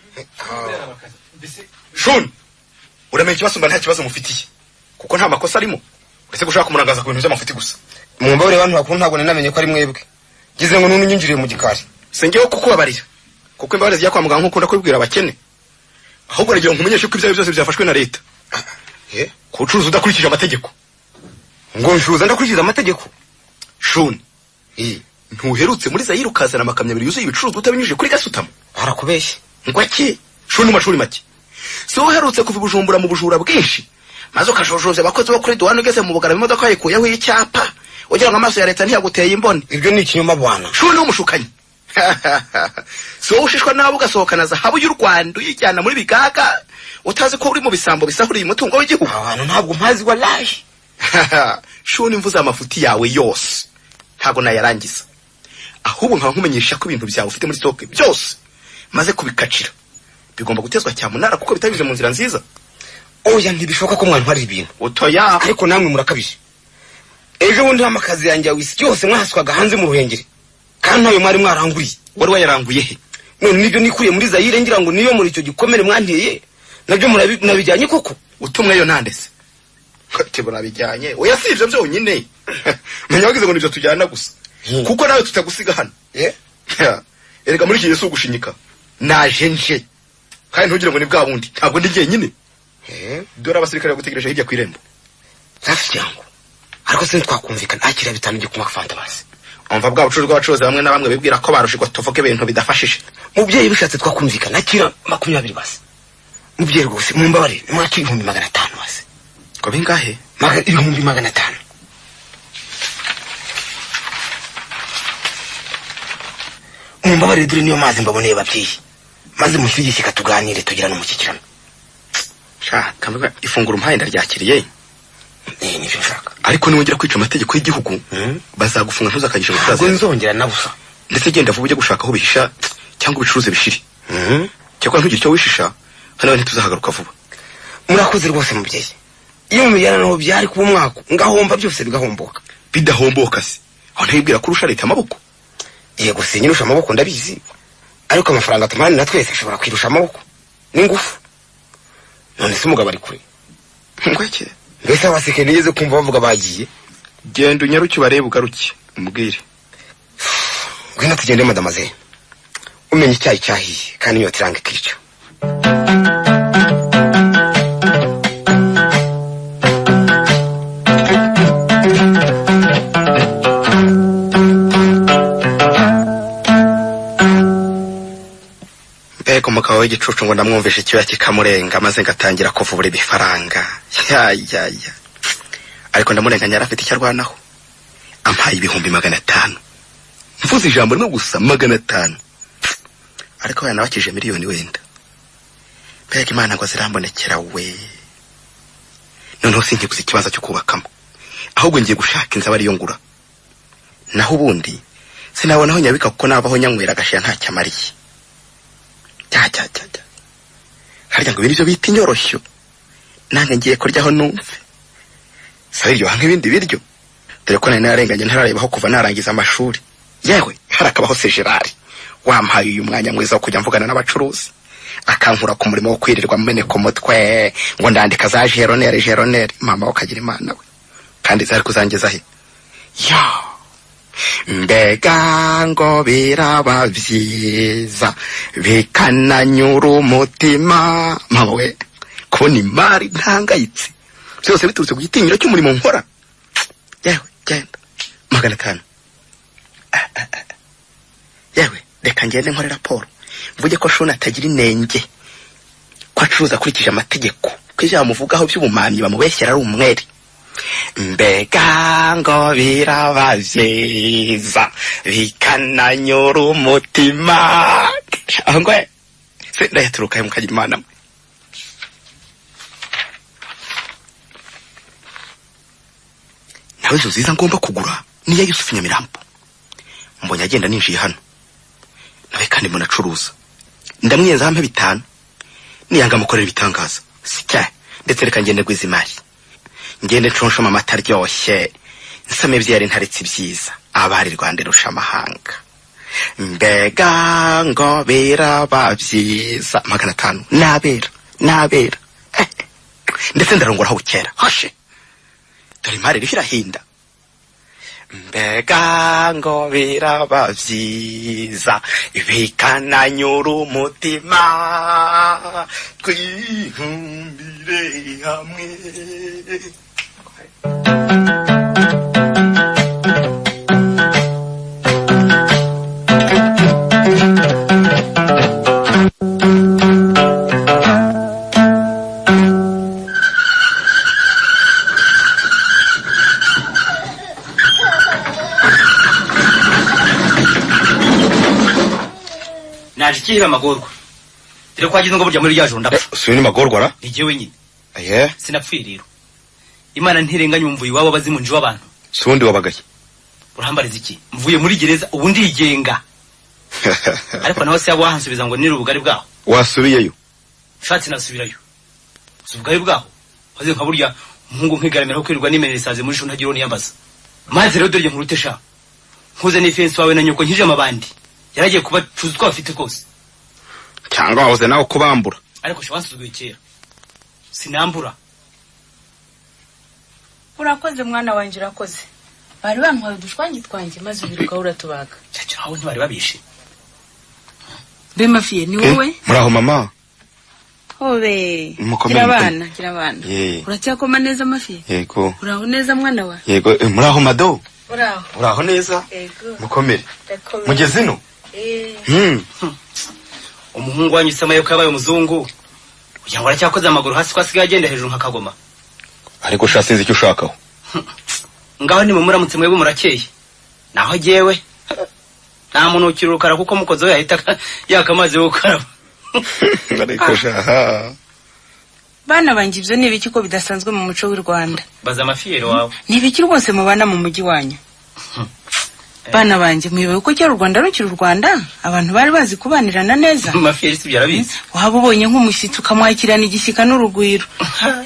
Shun uramenye ikibasumba nta kibazo mufitiye kuko nta makosa arimo uretse gushaka kumurangaza ku bintu by'amafuti gusa. Mwumbaure bantu bakuru ntabwo namenye ko ari mwebwe gize ngo nunyinjiriye mu gikari. Sengeho kukubabarira kuko imbaraga zijya kwa muganga nkuko ndakubwira abakene ahubwo nagira ngo nkumenyeshe ko ibyo byose byafashwe na leta kucuruza udakurikije amategeko. Ngo ncuruza ndakurikiza amategeko? Shun ntuherutse muri Zahire ukazana amakamyo abiri yuzuye ibicuruzwa utabinyujije kuri Gasutamo? Harakubeshye ngo iki? Shun mu mashuri make si uherutse kuva Bujumbura mu bujura bwinshi maze ukashojoza abakozi bo kuri duwane ugeze mu bugara imodoka yikuyeho icyapa ugira ngo amaso ya leta ntiyaguteye imboni. Ibyo ni ikinyoma bwana. Shun umushukanyi so ushishwa nabo ugasohokana zahabu y'u Rwanda uyijyana muri bigaga utazi ko uri mu bisambo bisahuriye umutungo w'igihugu. Abantu ntabwo mpazi wallahi. Shuni mvuza amafuti yawe yose ntago nayarangiza ahubwo nkaba nkumenyesha ko ibintu byawe ufite muri stock byose maze kubikacira bigomba gutezwa cyamunara kuko bitabize mu nzira nziza. Oya ntibishoka ko mwana hari ibintu otoya ariko namwe murakabije. Ejo bundi amakazi yanjye wisi yose mwahaswaga hanze mu Ruhengeri kandi nayo mwari mwaranguriye. Wari wayaranguye he? None nibyo nikuriye muri Zahire ngira ngo niyo muri icyo gikomere mwanteye nabyo murabijyanye koko utumweyo ntandese kati burabijyanye oya si ivyo byonyine menya wagize ngo nibyo tujyana gusa kuko nawe tutagusiga hano. Erega muri iki Yesu gushinyika naje nje kandi ntugire ngo ni bwa bundi ntabwo ndi jyenyine. Dore abasirikare bagutegereje hirya kwirembo. Safi yangu ariko se twakumvikana akira bitanu byo kuma fanta basi. Umva bwa bucuruzi bw'abacuruzi bamwe na bamwe bibwira ko barushigwa tuvuge ibintu bidafashije. Mubyeyi bishatse twakumvikana akira 20 basi. Mubyeyi rwose mumbabarire mwaki 500 basi. Ko bingahe? 500. Mumbabarire dore niyo mazi mbaboneye babyeyi maze mushyigishye katuganire tugira no mushyikirano. Shaka mvuga ifunguro mpaye ndaryakiriye. Nibyo nshaka ariko niwongera kwica amategeko y'igihugu bazagufunga ntuzakagisha ubutaza. Ngo nzongera nabusa ndetse genda vuba ujye gushaka aho bihisha cyangwa ubicuruze bishiri. Cyakora ntugire icyo wishisha hano ntituzahagaruka vuba. Murakoze rwose mubyeyi. Iyo mujyana no byari kuba umwaka ngahomba byose bigahomboka. Bidahomboka se aho ntibwira kurusha leta amaboko. Yego sinyirusha amaboko ndabizi ariko amafaranga tumani na twese ashobora kwirusha amaboko n'ingufu. None se umugabo ari kure ngweke mbese abaseke nigeze kumva bavuga bagiye. Genda unyaruke barebe ugaruke umubwire. Ngwino tugende madamaze umenye icyayi cyahiye kandi iyo tirange kicyo. Eko mukaba w'igicucu ngo ndamwumvishe ikiba kikamurenga maze ngatangira kuvubura ibifaranga. Ya ariko ndamurenganya yarafite icyo arwanaho ampaye 500. Mvuze ijambo rimwe gusa 500 ariko yana bakije miliyoni wenda. Mbega Imana ngo zirambonekera we. Noneho sinkiguze ikibazo cyo kubakamo ahubwo ngiye gushaka inzaba ariyo ngura. Naho ubundi sinabonaho nyabika kuko nabaho nyanywera agashya nta cyamariye. Harya ngo ibiryo bita inyoroshyo nange ngiye kuryaho numve sabiryo hange ibindi biryo dore ko nari narenganye ntararebaho kuva narangiza amashuri. Yewe harakabaho Sejerari wampaye uyu mwanya mwiza wo kujya mvugana n'abacuruzi akankura ku murimo wo kwirirwa mumeneko mutwe ngo ndandika za jeronere mama ukagira Imana we kandi zari kuzangeza he. Mbega ngo biraba byiza bikananyura umutima mawe kubona imari ntangayitse byose biturutse ku gitinyiro cy'umurimo nkora. Yewe genda 500 yewe reka ngende nkore raporo mvuge ko Shona atagira inenge ko acuruza akurikije amategeko ko ijambo muvugaho by'ubumamyi bamubeshyera ari umwere. Mbega ngo birabavyiza bikananyura umutima angwe se ndayaturuka mukagira Imana mwe. Nawe zo ziza ngomba kugura niya Yusufu Nyamirambo mbonye agenda ninjiye hano nawe kandi mbona acuruza ndamwiyenza hampe 5 niyanga mukorera ibitangaza sicya ndetse reka ngende gwiza imari ngende nshonshoma amata aryoshye nsame byari ntaretse ibyiza abari Rwanda rusha amahanga. Mbega ngo birabavyiza 500 nabera ndetse ndarongora aho kera hashe dore imari rihirahinda. Mbega ngo birabavyiza bikananyura umutima twihumbire hamwe. Naje kihira magorwa. Dore ko agize ngo burya muri ryajo ndapfa. Siwe ni magorwa ra? Ni jewe nyine. Aye. Sinapfiriro. Imana ntirenganya umvuye wabo bazimunje w'abantu. Sundi wabagaye. Urahambariza iki? Mvuye muri gereza ubundi yigenga. Ariko naho se yabo hansubiza ngo nire ubugari bwaho. Wasubiyeyo? Shatse nasubirayo. Ubugari bwaho. Haze nka burya umuhungu nkigaramira ko kwirirwa nimenere saze muri sho ntagiro niyambaza. Maze rero dore nkurutesha. Nkuze ni fence wawe na nyoko nkije amabandi. Yaragiye kuba tuzi ko afite kose. Cyangwa wahoze nawe kubambura. Ariko shawansuzuguye kera. Sinambura. Urakoze mwana wanje urakoze. Bari bantwaye udushwangi twanjye maze ubiruka uratubaga. Cyacu aho ntibari babishe. Be Mafiye ni wowe? Muraho mama. Hobe. Gira abana. Uracyakoma neza Mafiye? Yego. Uraho neza mwana wa? Yego muraho Mado. Uraho. Uraho neza? Yego. Mukomere. Mugeze no? Umuhungu wanyu samaye ko yabaye umuzungu. Uyango aracyakoze amaguru hasi kwasigaye agenda hejuru nkakagoma. Ariko shasinze icyo ushakaho. Ngaho ni muramutse mwebwe murakeye. Naho jewe nta muntu ukirukara kuko mukozo yahita yakamaze gukaraba. Ariko shaha. Bana banje ibyo ni ibiki ko bidasanzwe mu muco w'u Rwanda. Baza amafiyero wawe. Ni ibiki rwose mubana mu mujyi wanyu. Bana banje mwibe uko cyari u Rwanda rukiri u Rwanda abantu bari bazi kubanirana neza. Amafiyero si byarabizi. Waba ubonye nk'umushyitsi ukamwakirana igishyika n'urugwiro.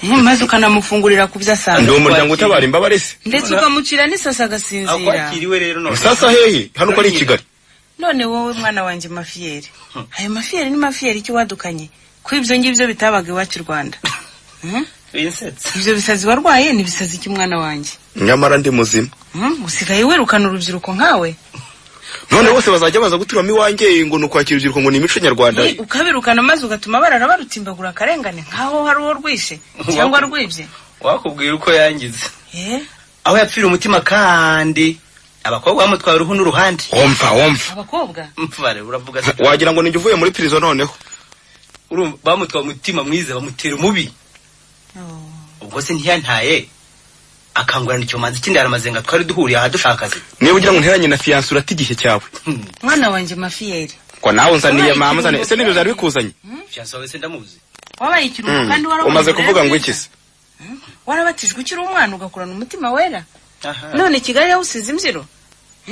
Maze ukanamufungurira kubyasanga. Ndi umuryango utabara imbabarese. Ndetse ukamucira n'isasa agasinzira. Akwakiriwe rero none. Sasa hehe hano ko ari Kigali. None wowe mwana wanje Mafiyeri. Ayo Mafiyeri ni Mafiyeri ki wadukanye? Ko ibyo ngibyo bitabaga iwacu Rwanda. Ibyo bisazi warwaye ni bisazi ki mwana wanje? Nyamara ndi muzima. Usigaye werukana urubyiruko nkawe. None bose bazajya baza guturamo iwanjye ngo nukwakira urubyiruko ngo ni imico nyarwanda. Ukabirukana maze ugatuma barara barutimbagura karengane nkaho hari uwo rwishe cyangwa rwibye. Wakubwira uko yangize. Aho yapfira umutima kandi abakobwa bamutwara uruhu n'uruhande. Omfa. Abakobwa? Mfare uravuga. Wagira ngo ninjye uvuye muri prison noneho. Urumva bamutwara umutima mwiza bamutera umubi. Ubwo se ntiyantaye akangurana icyo manzi kindi aramazenga twari duhuriye aha dushakaze. Niba ugira ngo nteranye na fiance uratigihe cyawe. Mwana wanje Mafiyeri. Ko nawe unzaniye mama uzane ese nibyo zari bikuzanye. Fiance wawe se ndamuzi. Wabaye ikiruhuko kandi warabaye. Umaze kuvuga ngo iki se? Warabatijwe ukiri umwana ugakurana umutima wera. None Kigali yawusize imbyiro.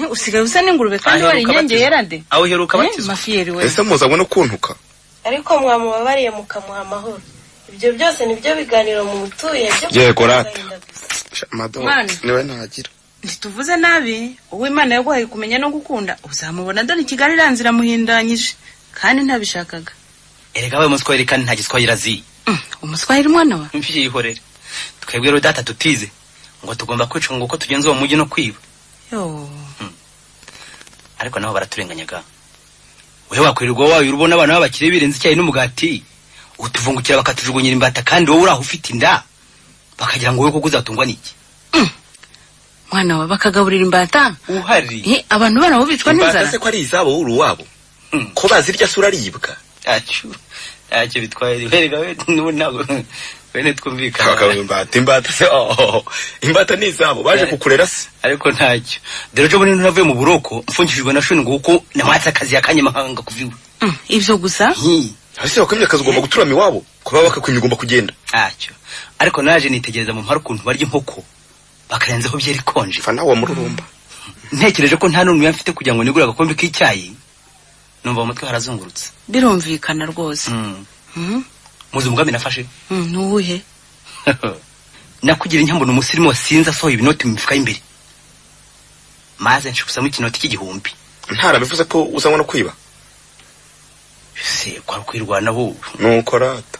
Usigaye usa n'ingurube kandi wari inyange yerande. Aho heruka batizwa. Mafiyeri we. Ese muzabone kuntuka. Ariko mwamubabariye mukamuha amahoro. Ibyo byose nibyo biganiro mu mutuye byo. Yego rata. Mado niwe ntagira. Ntituvuze nabi, uwo Imana yaguhaye kumenya no gukunda, uzamubona dore Kigali iranzira muhindanyije kandi ntabishakaga. Erega we muswahili kandi nta giswahili azi. Umuswahili mwana wa? Mfiyihorere. Twebwe rero data tutize ngo tugomba kwicunga uko tugenza uwo mujyi no kwiba. Ariko naho baraturenganyaga. Wewe wakwirirwa wawe urubona abana babakire birenze icyayi n'umugati. Utuvungukira bakatujugunyira imbata kandi wowe uraho ufite inda. Bakagira ngo wewe ko uzatungwa niki. mwana wa bakagaburira imbata uhari abantu bana bubicwa n'inzara imbata se ko ari izabo uri wabo ko bazirya sura aribwa ntacyo bitwaye berega we ntabwo bene twumvikana bakaba imbata se imbata ni izabo baje kukurera se ariko ntacyo dore cyo bunini navuye mu buroko mfungishijwe na shuni nguko namatse akazi yakanyamahanga kuviwe ibyo gusa hasi bakwimye akazi ugomba guturama iwabo kuba bakakwimye ugomba kugenda ntacyo ariko naje nitegereza mu mpara ukuntu barya inkoko bakarenzaho byeri konje fa nawe mururumba ntekereje ko nta n'umwe mfite kugira ngo nigure agakombe k'icyayi numva mu mutwe harazungurutse birumvikana rwose muzi umugambi nafashe nuwuhe nakugira inyambona umusirimu wasinze asohoye ibinoti mu mifuka y'imbere maze nshubusamo ikinoti cy'igihumbi ntarabivuze ko uzanywa no kwiba se kwa kwirwanaho nuko rata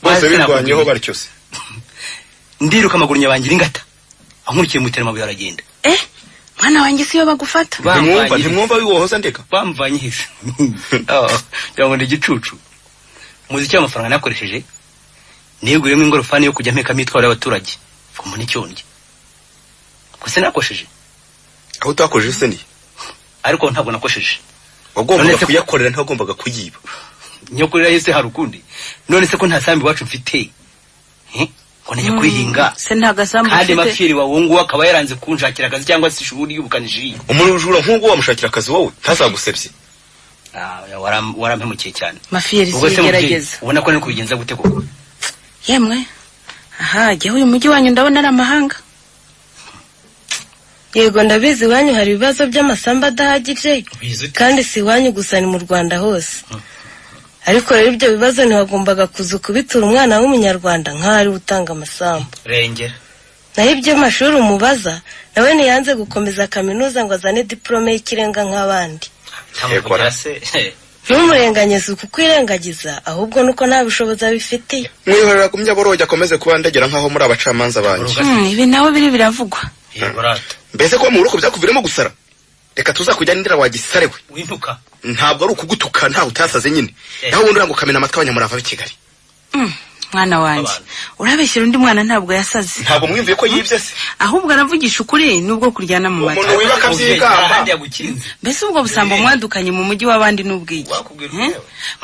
bose birwanyeho batyo se ndiruka amaguru nyabangira ingata ankurikiye mu terama byaragenda mwana wanjye siyo bagufata ntimwumva wiwohoza ndeka bamvanye hise ngo ndi gicucu muziki w'amafaranga nakoresheje niguriyemo ingorofani yo kujya mpeka mitwaro y'abaturage ngo mbone icyonge gusa nakosheje aho utakojeje se ni ariko ntabwo nakosheje wagombaga kuyakorera ntagombaga kuyiba nyokorera yese hari ukundi none se ko nta sambi wacu mfite ngo najya kuyihinga se nta gasambu kandi mafiri wa wungu akaba yaranze kunshakira akazi cyangwa se ishuri y'ubukaniji umuntu ujura nk'ubwo wamushakira akazi wowe ntazagusebye warampemukiye cyane mafiri sigerageza ubona ko nari kubigenza gute koko yemwe jyewe uyu mujyi wanyu ndabona ari amahanga yego ndabizi iwanyu hari ibibazo by'amasambu adahagije kandi si iwanyu gusa ni mu Rwanda hose ariko rero ibyo bibazo ntibagombaga kuza kubitura umwana w'umunyarwanda nk'aho ari utanga amasambu rengera naho iby'amashuri umubaza nawe ntiyanze gukomeza kaminuza ngo azane diplome y'ikirenga nk'abandi ntumurenganye si kukwirengagiza ahubwo nuko nta bushobozi abifitiye mwihorera ku myaboroge akomeze kuba ndegera nk'aho muri abacamanza banjye ibi nawe biri biravugwa mbese ko mu buroko byakuviremo gusara reka tuzakujyana indira wagisarewe wintuka ntabwo ari ukugutuka ntawe utasaze nyine naho ubundi urango ukamena amatwi abanyamurava b'i Kigali mwana wanjye urabeshyira undi mwana ntabwo yasaze ntabwo mwumviye ko yibye se ahubwo aravugisha ukuri nubwo kuryana mu mata umuntu wiba akabyigamba mbese ubwo busambo mwadukanye mu mujyi w'abandi n'ubwiki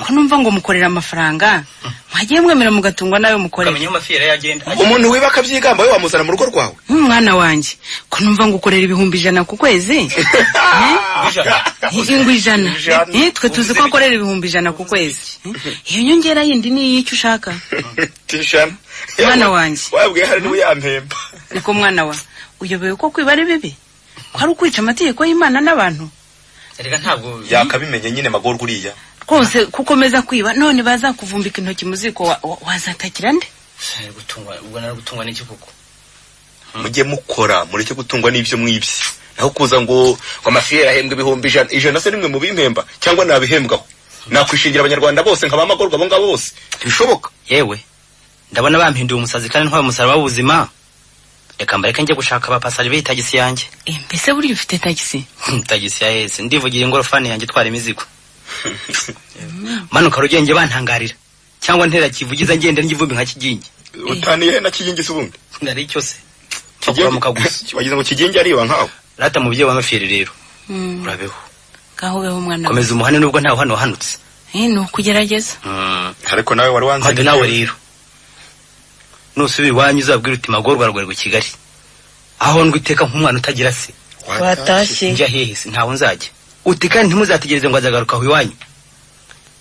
ko numva ngo mukorera amafaranga mwagiye mwemera mugatungwa nayo mukorera umuntu wiba akabyigamba we wamuzana mu rugo rwawe mwana wanjye ko numva ngo ukorera ibihumbi 100 ku kwezi ingwi 100 twe tuzi ko akorera ibihumbi 100 ku kwezi iyo nyongera yindi ni iy'icyo ushaka tishana mwana wanjye wabwiye hari n'uyampemba niko mwana wa uyobewe ko kwiba ari bibi ko ari ukwica amategeko y'Imana n'abantu erega ntabwo yakabimenye nyine magorwa uriya rwose kukomeza kwiba none bazakuvumbika intoki mu ziko wazatakira nde gutungwa n'iki koko mujye mukora mureke gutungwa n'ibyo mwibye naho kuza ngo amafiyeri ahembwa ibihumbi 100 se nimwe mu bimpemba cyangwa nabihembwaho nakwishingira abanyarwanda bose nkaba amagorwa abo ngabo bose ntibishoboka yewe ndabona bampinduye umusazi kandi ntwaye umusaraba w'ubuzima reka mbareke njye gushaka abapasari b'iyi tagisi yanjye mbese burya ufite tagisi tagisi ya yese ndivugira ingorofani yanjye twara imizigo manuka rugenge bantangarira cyangwa ntera kivugiza ngende n'ivumbi nka kigingi utaniye na kigingi se ubundi nari cyose cyokuramuka gusa wagize ngo kigingi ariba nkawe rata mu byo wamafiri rero urabeho gahobeho umwana komeza umuhane nubwo ntaho hano hanutse ni ukugerageza ariko nawe wari wanze kandi nawe rero nusubi wanyu uzabwira uti magorwa rwego Kigali aho ndwiteka nk'umwana utagira se watashye njya hehe se ntaho nzajya uti kandi ntimuzategereze ngo azagaruka aho iwanyu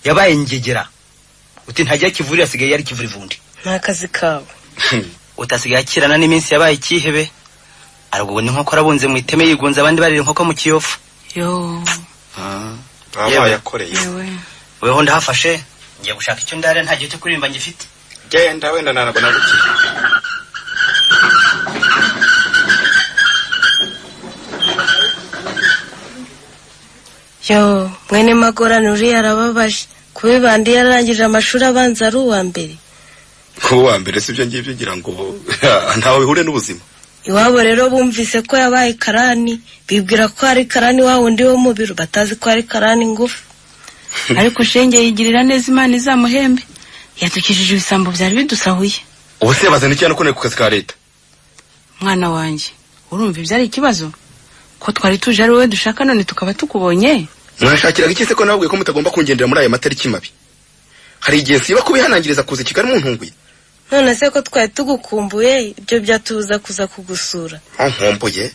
yabaye ngegera uti ntajya kivurira asigaye yari kivura ivundi nta kazi kawe utasigaye akirana n'iminsi yabaye ikihebe aragubwo ni nkoko arabunze mu iteme yigunze abandi barira inkoko mu kiyofu yo yakoreye weho ndahafashe ngiye gushaka icyo ndare nta gihe cyo kuririmba ngifite genda wenda ntabwo nagukiye yo mwene magorane uriya arababaje kubibandi yarangije amashuri abanza ari uwa mbere kuba uwa mbere si byo ngibyo ngira ngo ntawe bihure n'ubuzima iwabo rero bumvise ko yabaye karani bibwira ko ari karani wa wundi wo mu biro batazi ko ari karani ngufu ariko shenge yigirira neza Imana izamuhembe yatukishije ibisambo byari bidusahuye ubu se bazana iki hano ko ku kazi ka leta mwana wanjye urumva ibyari ikibazo ko twari tuje ari wowe dushaka none tukaba tukubonye. Mwashakiraga iki se ko nabwiye ko mutagomba kungendera muri aya matariki mabi? Hari igihe siba kubihanangiriza kuza Kigali mu ntunguye. None se ko twari tugukumbuye ibyo byatubuza kuza kugusura. Nkumbuye?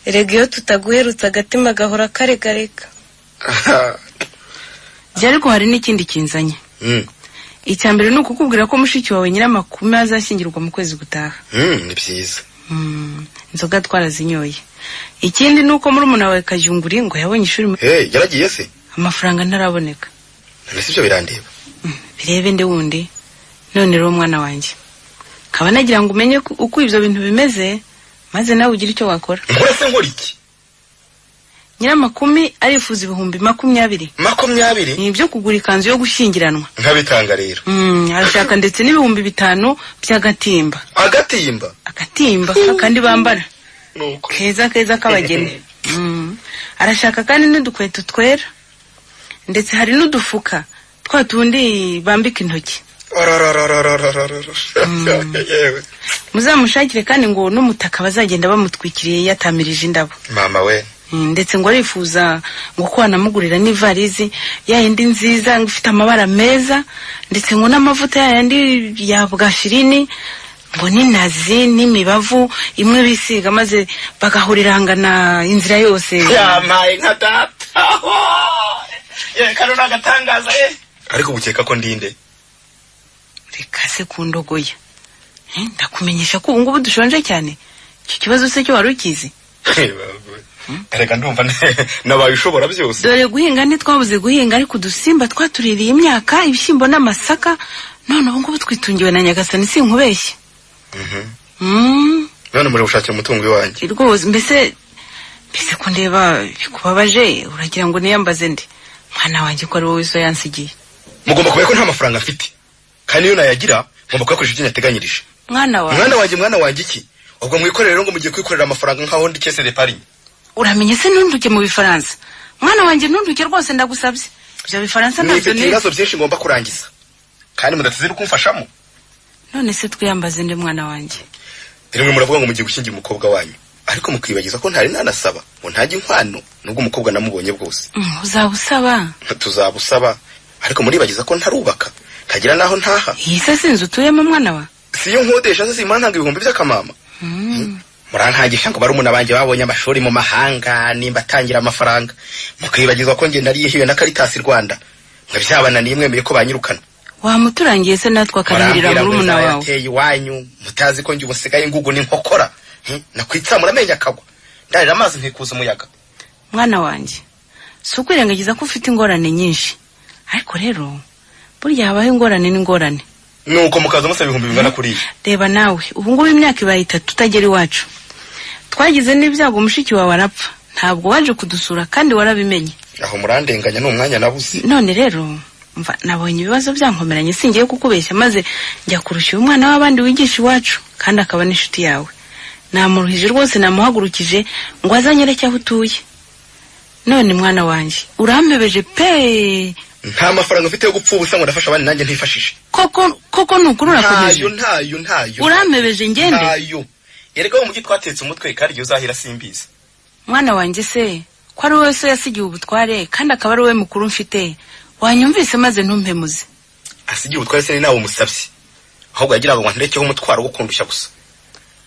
Erega iyo tutaguherutse agatima gahora karegareka. Byari ko hari n'ikindi kinzanye. Icyambere ni ukukubwira ko mushiki wawe Nyiramakumi azashyingirwa mu kwezi gutaha. Ni byiza. Inzoga twarazinyoye. Ikindi ni uko murumuna wawe Kajunguri ngo yabonye ishuri. Yaragiye se? Amafaranga ntaraboneka. None sibyo birandeba. Birebe nde wundi. None rero mwana wanjye. Kaba nagira ngo umenye uko ibyo bintu bimeze maze nawe ugira icyo wakora. Nkurase nkora iki? Nyiramakumi arifuza 20,000. 20? Ni ibyo kugura ikanzu yo gushyingiranwa. Nkabitanga rero. Arashaka ndetse n'5,000 by'agatimba. Agatimba? Agatimba kandi bambara. Nuko. Keza k'abageni. Arashaka kandi n'udukweto twera. Ndetse hari n'udufuka twatundi bambika intoki. Muzamushakire kandi ngo n'umutaka bazagenda bamutwikiriye yatamirije indabo. Mama we. Ndetse ngo arifuza ngo ko anamugurira n'ivarizi yayindi nziza ngifite amabara meza ndetse ngo n'amavuta yayandi ya bwashirini ngo n'inazi n'imibavu imwe bisiga maze bagahurirangana inzira yose. Yamaye nka data. Kano nagatangaza ariko bukeka ko ndinde. Reka se kundogoya. Ndakumenyesha ko ngubu dushonje cyane. Iki kibazo se cyo warukizi? Reka ndumva nabayishobora byose. Dore guhinga twabuze guhinga ariko dusimba twatuririye imyaka ibishyimbo n'amasaka none ubu ngubu twitungiwe na Nyagasani sinkubeshye. None muri ushakira umutungo wanjye. Rwose mbese ko ndeba bikubabaje uragira ngo niyambaze ndi. Mwana wanjye ko ari wowe so yansigiye. Mugomba kubera ko nta mafaranga afite. Kandi iyo nayagira ngomba kuyakoresha ibyo nateganyirije. Mwana wanjye iki? Ubwo mwikorera ngo mugiye kwikorera amafaranga nkaho ndi kese de Paris. Uramenye se ntunduke mu Bifaransa. Mwana wanjye ntunduke rwose ndagusabye. Ibyo Bifaransa ntabyo ni. Ibibazo byinshi ngomba kurangiza. Kandi mudateze kumfashamo. None se twiyambaze ndi mwana wanjye. Rimwe muravuga ngo mugiye gushyingira umukobwa wanyu. Ariko mukwibagiza ko ntari nanasaba. Ngo ntajye inkwano nubwo umukobwa namubonye bwose. Uzabusaba. Tuzabusaba. Ariko muribagiza ko ntarubaka. Kagira naho ntaha. Yise sinzu tuyemo mwana wa. Siyo nkodesha se simantanga 1000 by'akamama. Murankagisha ngo barumuna banje babonye amashuri mu mahanga nimba atangira amafaranga. Mukibagizwa ko nge nariyihiwe na Caritas Rwanda. Ngabyabana nimwemeye ko banyirukana. Wamuturangiye se natwa karihirira murumuna wawe. Yateye wanyu mutazi ko nge ubasigaye ngugu n'inkokora. Nakwitsa muramenya akagwa. Ndarira amazi ntikuza umuyaga. Mwana wanje. Sukwirengagiza ko ufite ingorane nyinshi. Ariko rero burya habaho ingorane n'ingorane. Nuko mukaza musaba 1000 bingana kuri. Reba nawe ubu ngubu imyaka ibaye 3 tutagera iwacu. Twagize n'ibyago mushiki wawe arapfa. Ntabwo waje kudusura kandi warabimenye. Aho murandenganya n'umwanya nabuze. None rero mva nabonye ibibazo byankomeranye singiye kukubeshya maze njya kurusha umwana w'abandi wigisha iwacu kandi akaba n'inshuti yawe. Namuruhije rwose namuhagurukije ngo azanyereke aho utuye. None mwana wanje urampebeje pe. Nta mafaranga ufite yo gupfa ubusa ngo ndafasha abandi nanjye ntifashije. Koko nukurura kumeje. Ntayo. Urampebeje ngende. Ntayo. Yerega mu twatetse umutwe kandi uzahira simbizi. Mwana wanjye se ko ari wowe so yasigiye ubutware kandi akaba ari wowe mukuru mfite. Wanyumvise maze ntumpemuze. Asigiye ubutware se ni nawe umusabye. Ahubwo yagira ngo ndekeho umutwaro wo kundushya gusa.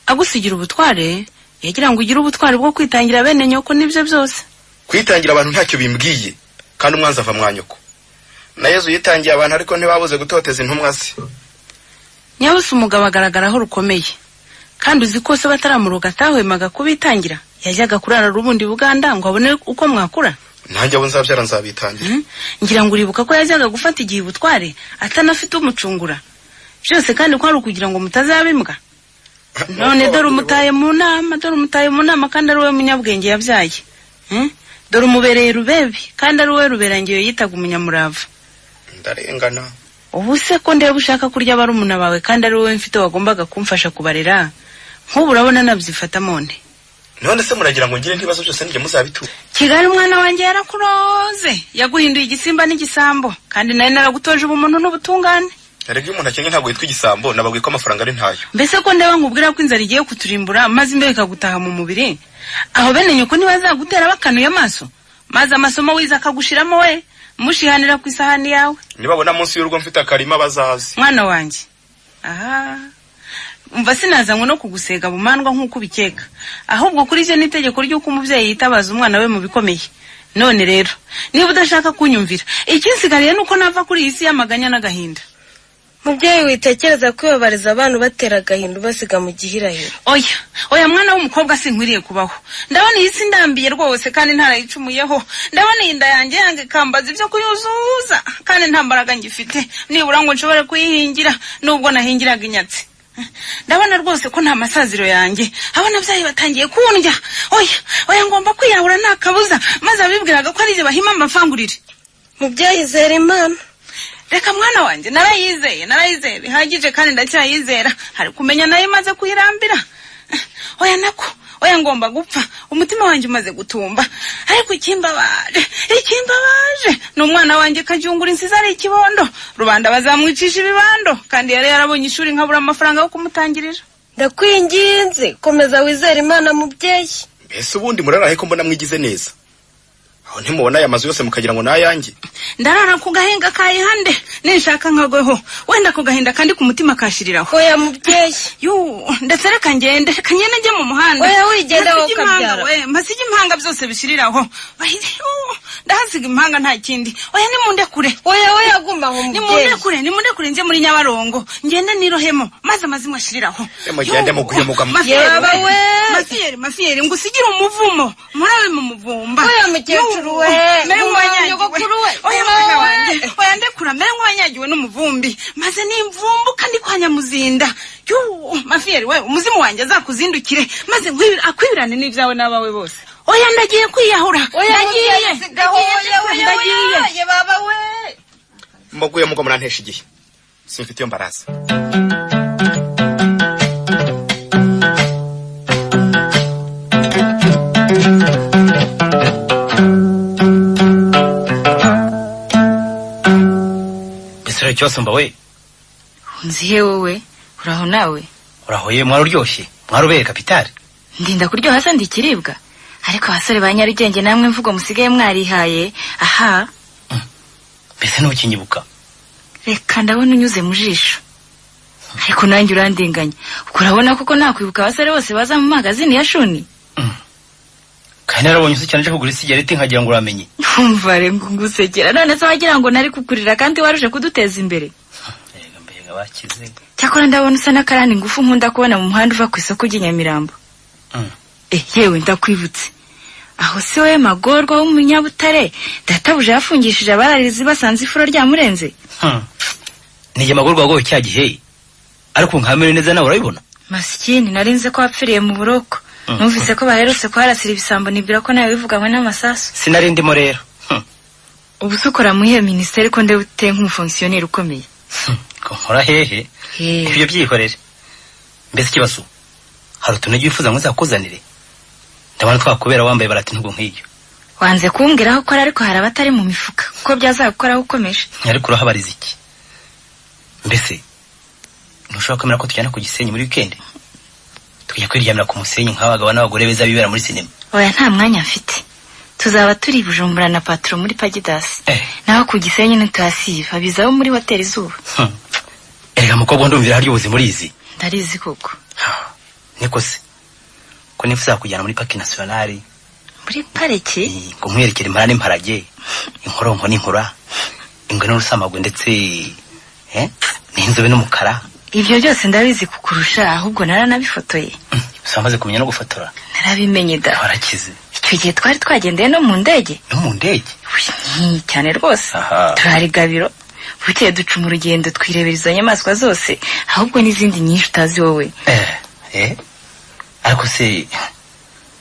Agusigira ubutware yagira ngo ugire ubutware bwo kwitangira bene nyoko nibyo byose. Kwitangira abantu ntacyo bimbwiye kandi umwanza ava mwanyoko. Na Yezu yitangiye abantu ariko ntibabuze gutoteza intumwa ze. Nyabusa umugabo agaragaraho rukomeye. Kandi uzi ko se bataramuruga atahwemaga kubitangira. Yajyaga kurara rubundi Buganda ngo abone uko mwakura. Nanjye abo nzabyara nzabitangira. Ngira ngo uribuka ko yajyaga gufata igihe ubutware atanafite umucungura. Byose kandi ko ari ukugira ngo mutazabimbwa. None dore umutaye mu nama kandi ari we munyabwenge yabyaye. Dore umubereye rubebi kandi ari we ruberangiye yitaga umunyamurava. Ndarengana. Ubu se ko ndeba ushaka kurya barumuna bawe kandi ari wowe mfite wagombaga kumfasha kubarera. Nk'ubu urabona nabyifata mone. None se muragira ngo ngire ntibazo byose nige muzabitura. Kigali umwana wanjye yarakuroze. Yaguhinduye igisimba n'igisambo kandi naye naragutoje ubumuntu n'ubutungane. Erega umuntu akenge ntabwo yitwa igisambo nababwiye ko amafaranga ari ntayo. Mbese ko ndeba nkubwira ko inzara igiye kuturimbura maze imbeho ikagutaha mu mubiri. Aho bene nyuko ntibazagutera bakanuye amaso. Maze amasomo wiza akagushiramo we. Mushihanira ku isahani yawe. Nibabona munsi y'urugo mfite akarima bazazi. Mwana wanje. Aha. Umva sinazanywe no kugusega bumandwa nk'uko ubikeka. Ahubwo kuri je nitegeko ry'uko umuvyeyi yitabaza umwana we mu bikomeye. None rero, niba udashaka kunyumvira, ikinsigariye nuko nava kuri isi y'amaganya n'agahinda. Mubyeyi witekereza kwibabariza abantu batera agahinda basiga mu gihirahiro. Oya mwana w'umukobwa sinkwiriye kubaho. Ndabona iyi si ndambiye rwose kandi ntarayicumuyeho. Ndabona inda yanjye kambaza ibyo kuyuzuza kandi nta mbaraga ngifite. Nibura ngo nshobore kuyihingira nubwo nahingiraga inyatsi. Ndabona rwose ko nta masaziro yanjye. Abana byayi batangiye kundya. Oya ngomba kwiyahura nakabuza maze abibwiraga ko ari je bahima amafangurire. Mubyeyi zera Imana. Reka mwana wanje narayizeye bihagije kandi ndacyayizera. Hari kumenya nayo maze kuyirambira. Oya ngomba gupfa. Umutima wanje umaze gutumba. Ariko ikimbabaje n'umwana wanje Kajungura insiza ari ikibondo. Rubanda bazamwicisha ibibando kandi yari yarabonye ishuri nkabura amafaranga yo kumutangirira. Ndakwinginze komeza wizera Imana mubyeyi. Mbese ubundi murarahe ko mbona mwigize neza. Aho ntimubona aya mazu yose mukagira ngo nayanjye. Ndarara ku gahinga kayihande nishaka nkagweho. Wenda ku gahinda kandi ku mutima kashiriraho. Oya mubyeyi. Ndetse reka ngende njye mu muhanda. Oya wigenda wo kabyara. Masige impanga byose bishiriraho. Ndahasiga impanga nta kindi. Oya nimunde kure. Oya guma ho mubyeyi. Nimunde kure nje muri Nyabarongo. Ngende nirohemo maze amazimwe ashiriraho. Mugende muguye mugama. Yaba we. Mafiyeri ngusigira umuvumo. Murabe mu muvumba. Oya mukecuru we. Mere nkwanyagiwe. Oya mwana wanje. Oya ndekura mere nkwanyagiwe n'umuvumbi. Maze nimvumbu kandi kwanya muzinda. Mafiyeri we umuzimu wanje azakuzindukire maze akwibirane n'ivyawe n'abawe bose. Oya ndagiye kwiyahura. Ndagiye baba we. Muguye mugoma ntesha igihe. Simfite yo mbaraza. Besera cyose mba we. Nzihe wowe uraho nawe? Urahoye mwaruryoshye. Mwarubeye kapitali. Ndinda kuryoha se ndikiribwa. Ariko abasore ba Nyarugenge namwe mvugo musigaye mwarihaye. Aha. Mbese n'ukinyibuka. Reka ndabona unyuze mu jisho. Ariko nanjye urandinganya. Uko urabona koko nakwibuka abasore bose baza mu magazine ya Shuni. Kandi narabonye se cyane cyo kugura sigareti nkagira ngo uramenye. Umvare ngusegera none se wagira ngo nari kukurira kandi waruje kuduteza imbere. Mbega bakize. Cyakora ndabona usa n'akarani ngufu nkunda kubona mu muhanda uva ku isoko ry'Inyamirambo. Yewe ndakwibutse. Aho se we Magorwa w'umunyabutare databuje yafungishije abararizi basanze ifuro rya murenze. Nije Magorwa go cyagihe. Ariko nkamere neza nawe urabibona. Masikini narinze ko wapfiriye mu buroko. Numvise ko baherutse kwarasira ibisambo nibwira ko nawe bivuganywe n'amasasu. Sinari ndimo rero. Ubusukora mu iyo ministeri ko ndebute nk'umufonctionnaire ukomeye. Ko nkora hehe? Ibyo byihorere. Mbese kibazo. Hari utunege wifuza ngo zakuzanire. Ndabona twakubera wambaye barati ntugo nk'iyo. Wanze kumbwiraho ko ariko hari abatari mu mifuka ko byazakora ukomeje. Ariko urahabariza iki? Mbese ntushobora kwemera ko tujyana ku Gisenyi muri weekend? Tujya kwiryamira ku musenyi nk'abagabo n'abagore beza bibera muri sinema. Oya nta mwanya mfite. Tuzaba turi Bujumbura na patron muri Pagidas. Naho ku Gisenyi ntitasiva bizaho muri hotel Izuba. Erega mukobwa ndumvira hari ubuzima muri izi. Ndarizi koko. Niko se. Ko nifuza kujyana muri Parc National. Muri pariki? Ngo mwerekere impara n'imparage. Inkoronko n'inkura. Ingwe n'urusamagwe ndetse n'inzobe n'umukara. Ibyo byose ndabizi kukurusha ahubwo naranabifotoye. Usamaze kumenya no gufotora. Narabimenye da. Warakize. Icyo gihe twari twagendeye no mu ndege. No mu ndege? Cyane rwose. Turari Gabiro. Bukeye duca mu rugendo twirebera izo nyamaswa zose ahubwo n'izindi nyinshi utazi wowe. Ariko se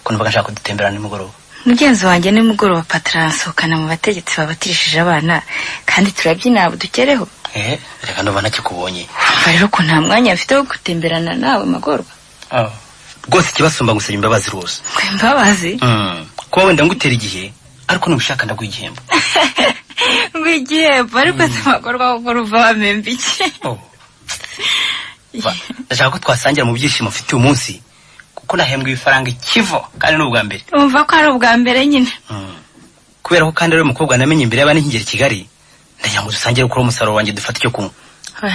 ko numvaga nshaka kudutemberana nimugoroba. Mugenzi wanjye nimugoroba patransohokana mu bategetsi babatirishije abana kandi turabyina dukereho. Reka ndumva nakikubonye. Rero ko nta mwanya mfite wo gutemberana nawe Magorwa. Rwose kibasumba gusaba imbabazi rwose. Imbabazi? Ko wenda ngutera igihe ariko nubishaka ndaguha igihembo. ngwigihembo ariko se magorwa ko ruva wamemba iki ndashaka ko twasangira mu byishimo mfite uyu munsi kuko nahembwe ifaranga ikivo kandi n'ubwa mbere umva ko ari ubwa mbere nyine kubera ko kandi ari umukobwa namenye imbere y'abandi nkigera i Kigali ndagira ngo dusangire ukuri umusaruro wanjye dufate icyo kunywa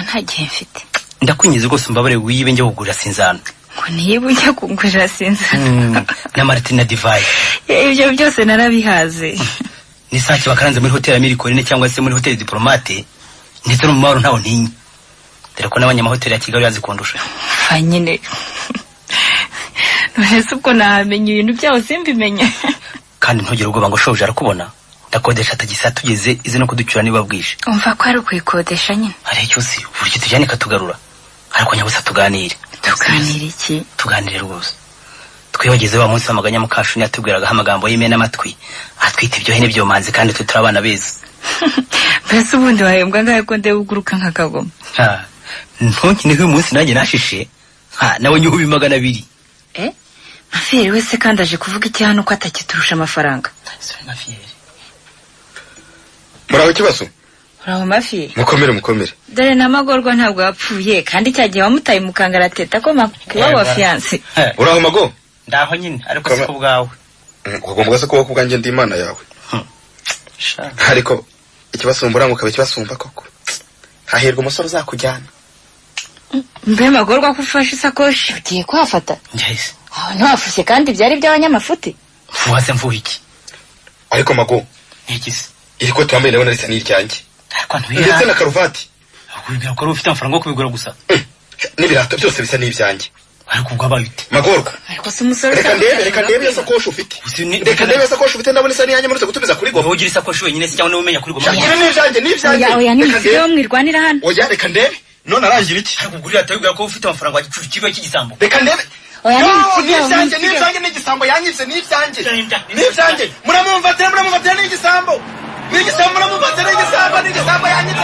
nta gihe mfite ndakwinjiza rwose umbabare wiyibe njye kugurira Sinzano ngo niba ujya kugurira Sinzano na Martina Divine ibyo byose narabihaze n'isake bakaranze muri hoteli Americorine cyangwa se muri hoteli Diplomate ndetse no mu maro ntaho ntinyi dore ko n'abanyamahoteli ya Kigali yazikondusha nyine none se ubwo namenye ibintu byaho simbimenye kandi ntugire ubwoba ngo shoje arakubona ndakodesha tagisa tugeze ize no kuducyura niba bwije umva ko ari kuyikodesha nyine hari cyose buryo tujyane katugarura ariko nyabusa tuganire iki tuganire rwose twibageze wa munsi w'amaganya mukashuni yatubwiraga amagambo y'imena amatwi atwita ibyo hene byo manzi kandi twe turabana beza mbese ubundi wahembwa ngahe ko ndebuguruka nk'akagoma ntunkine uyu munsi nanjye nashishe nawe nyuhubi 200 Mafiyeri wese kandi aje kuvuga iki hano ko atakiturusha amafaranga muraho ikibazo uraho Mafiyeri mukomere dore na magorwa ntabwo yapfuye kandi cyagiye wamutaye mukangarateta ko makuba wa fiance uraho mago ndaho nyine ariko siko bwawe ugomba se kuba kubwanjye ndi imana yawe ariko ikibasumbura ngo kabe kibasumba koko hahirwa umusore uzakujyana mbe magorwa kufasha isakoshi ugiye kwafata yes ntwafushe kandi byari by'abanyamafuti fuwase mvuye iki ariko mago ikisi iri ko twambaye ndabona risa n'iryanjye ndetse na karuvati akubwira ko ufite amafaranga yo kubigura gusa n'ibirato byose bisa n'ibyanjye ariko ubwo abayute magorwa ariko se umusore reka ndebe isakoshi ufite reka ndebe isakoshi ufite ndabona isa n'yanjye murutse gutumiza kuri goma ugira isakoshi wenyine se cyangwa niwe umenya kuri goma n'ibyanjye oya niyo mwirwanira hano oya reka ndebe none arangira iki ariko ugurira atubwira ko ufite amafaranga wagicucu kigo cy'igisambo reka ndebe oya n'ibyanjye n'igisambo yanyitse n'ibyanjye muramumvatira n'igisambo muramumvatira n'igisambo yanyitse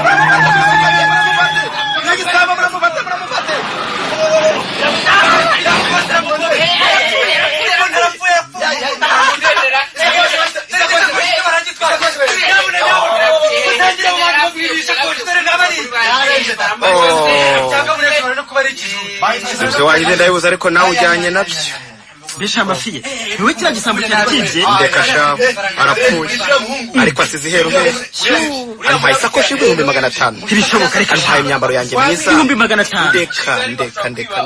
ibyo wahirenda yibuze ariko nawe ujyanye nabyo bisha amafiye niwe kira gisambo cyakije ndeka shabu arapfuye ariko asize ihero ampaye isakoshi y'ibihumbi 500 ntibishoboka reka ampaye imyambaro yanjye myiza 500 ndeka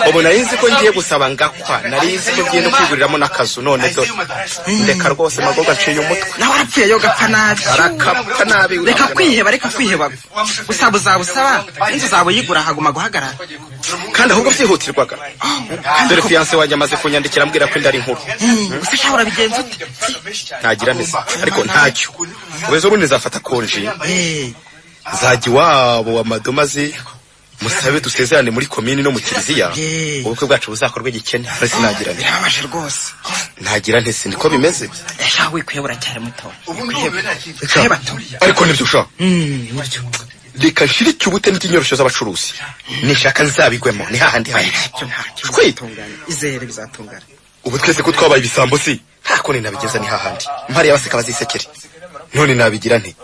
ubu nari nzi ko ngiye gusaba ngakwa nari nzi ko ngiye no kwiguriramo n'akazu none dore ndeka rwose magoga nciye umutwe nawe arapfuye yo gapfa nabi arakapfa nabi reka kwiheba usaba uzabusaba inzu zabo yigura haguma guhagarara kandi ahubwo byihutirwaga dore fiance wanjye amaze kunyandikira ambwira ko indari nkuru gusa shahora bigenze ute ntagira neza ariko ntacyo ubezo rundi zafata konji zajya iwabo wa madomaze musabe dusezerane muri komini no mu kiliziya ubukwe bwacu buzakorwe gikene ariko nagira neza birabashe rwose ntagira neza niko bimeze shaho wikwiyobora cyane muto ariko nibyo ushaka reka nshire icyubute n'ikinyorosho z'abacuruzi nishaka nzabigwemo ni hahandi handi izere bizatungana ubu twese ko twabaye ibisambo si ntako ninabigenza ni hahandi mpari y'abaseka bazisekere none nabigira nti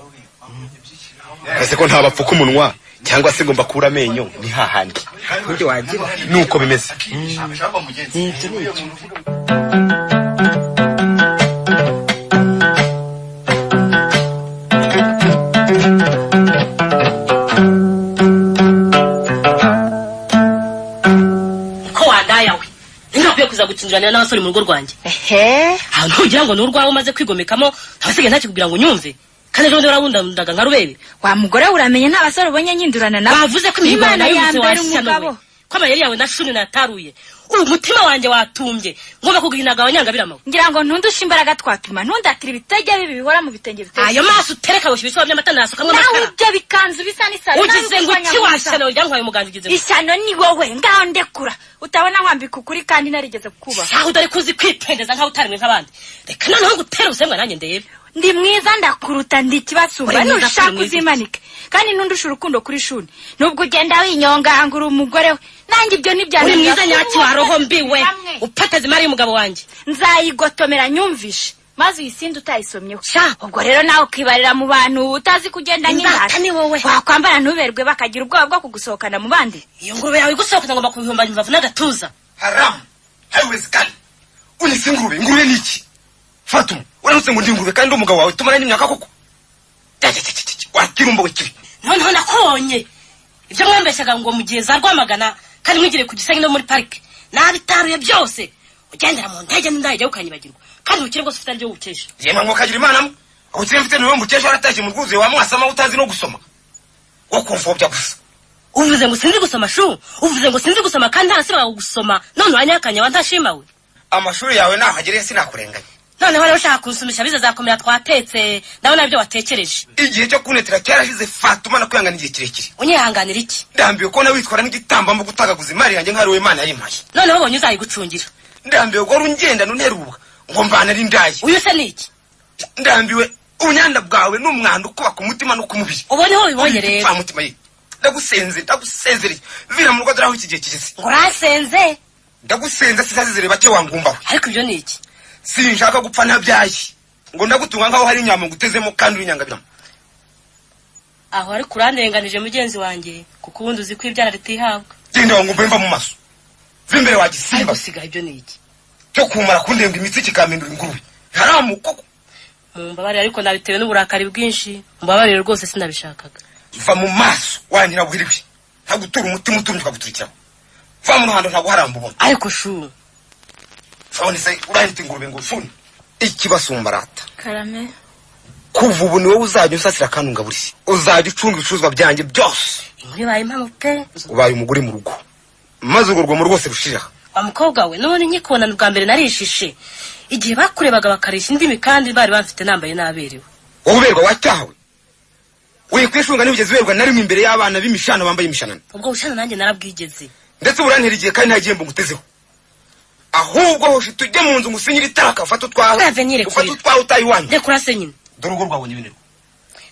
ese ko ntabapfuka umunwa cyangwa se ngo mbakura amenyo ni hahandi undi wagira nuko bimeze gukinjirana n'abasore mu rugo rwanjye ahantu ugira ngo n'urwawe umaze kwigomekamo abasigaye ntakikubwira ngo unyumve kandi ejo bundi urabundabundaga nka rubebe wa mugore uramenye nta basore ubonye nyindurana nabo bavuze ko imihigo yawe nayumvise washyanowe ko amayeri yawe nashuni nataruye umutima wanjye watumbye ngomba kuguhinaga abanyangabiramawe ngira ngo ntundushe imbaraga twatuma ntundatira ibitege bibi bihora mu bitenge bitege ayo maso utereka bushyira ibisoba by'amata nasukamwe amakara nawe ibyo bikanzu bisa n'isari ugize ngo iki washyanowe ryantwaye umuganga ugize ishyano ni wowe ngaho ndekura utabona nkwambika ukuri kandi narigeze kukubaha aho udari kuzi kwipendeza nkaho utarimwe nk'abandi reka noneho ngutera ubusembwa nanjye ndebe ndi mwiza ndakuruta ndi kibasumba nushaka uzimanike kandi ntundusha urukundo kuri shuni nubwo ugenda winyonga ngura umugore we nanjye ibyo nibyanjye uri mwiza nyaki wa roho mbiwe upataze mari y'umugabo wanjye nzayigotomera nyumvishe maze uyisinde utayisomyeho ubwo rero nawe ukibarira mu bantu utazi kugenda Imbata ni wowe. wakwambara ntuberwe bakagira ubwoba bwo kugusohokana mu bandi. Iyo ngurube yawe igusohokana ngomba kubihumba imbavu n'agatuza. Haram. Haiwezekani. Unise ngurube niki? Fatuma, uramutse ngo ndi ngurube kandi umugabo wawe tumara n'imyaka koko. Wakirumba wikiri. Noneho nakonye. Ibyo mwambeshaga ngo mugeza Rwamagana kandi mwigire ku Gisenyi no muri parike. Nabitaruye byose. Ugendera mu ndege n'indage ukanyibagirwa. Kandi ukire rwose ufite ryo gukesha. Yema ngo kagira imana mu. Ukire mfite niwe mukesha warataje mu rwuzuye wa mwasama utazi no gusoma. Wo kumfobya gusa. Uvuze ngo sinzi gusoma shu. Uvuze ngo sinzi gusoma kandi ntarasiba gusoma. None wanyakanya wantashimawe. Amashuri yawe nahagereye sinakurenganya. None wari ushaka kunsumisha biza zakomera twatetse. Ndabona ibyo watekereje. Igihe cyo kunetera cyarashize Fatuma nakuyangana igihe kirekire. Unyihanganira iki? Ndambiwe ko nawitwara n'igitamba mu gutagaguza imari yanjye nkariwe Imana yimpaye. None wabonye uzayigucungira. Ndambiwe ko rungenda nunterubuka ngo mbana ari ndaye. Uyu se niki? Ndambiwe ubunyanda bwawe n'umwanda ukuba ku mutima no ku mubiri. Ubone ho bibonye rero. Mutima ye. Ndagusenzere. Vira mu rugo daraho iki gihe kigeze. Ngurasenze. Ndagusenze sisazizere bake wangumbaho. Ariko ibyo niki? Sinshaka gupfa ntabyaye. Ngo ndagutunga nkaho hari inyama ngutezemo kandi unyangabiramo. Aho ari kurandenganije mugenzi wanjye kuko ubundi uzi ko ibyara ritihabwa. Genda wangumbe mva mu maso. Vimbere wagisimba. Siga ibyo niki? Cyo kumara kundenga imitsi kikamindura ingurube. Haramu koko. Mumbabarire ariko nabitewe n'uburakari bwinshi. Mumbabarire rwose sinabishakaga. Va mu maso wanyira buhiriwe. Ntagutura umutima utumye ukaguturikira. Va mu ruhando ntago harambubona. Ariko shu. Fone se urahita ingurube ngo funi. Ikibasumbarata. Karame. Kuva ubu ni wowe uzajya unsasira kandi ungaburisi. Uzajya ucunga ibicuruzwa byanjye byose. Inkuru baye impamo pe. Ubaye umugore mu rugo. Maze urwo mu rwose rushira. Wa mukobwa we none nkikubona bwa mbere narishishe. Igihe bakurebaga bakarisha indimi kandi bari bafite nambaye naberewe. Uberwa wacyawe. Wikwishunga n'ibigeze berwa narimo imbere y'abana b'imishano bambaye imishanana. Ubwo ushana nanjye narabwigeze. Ndetse urantera igihe kandi nta gihembo ngutezeho. Ahubwo hoshi tujye mu nzu ngusinyira itaraka ufata utwawe. Ufata utwawe utayiwanye. Ndekura se nyine. Dore urugo rwabonye ibintu.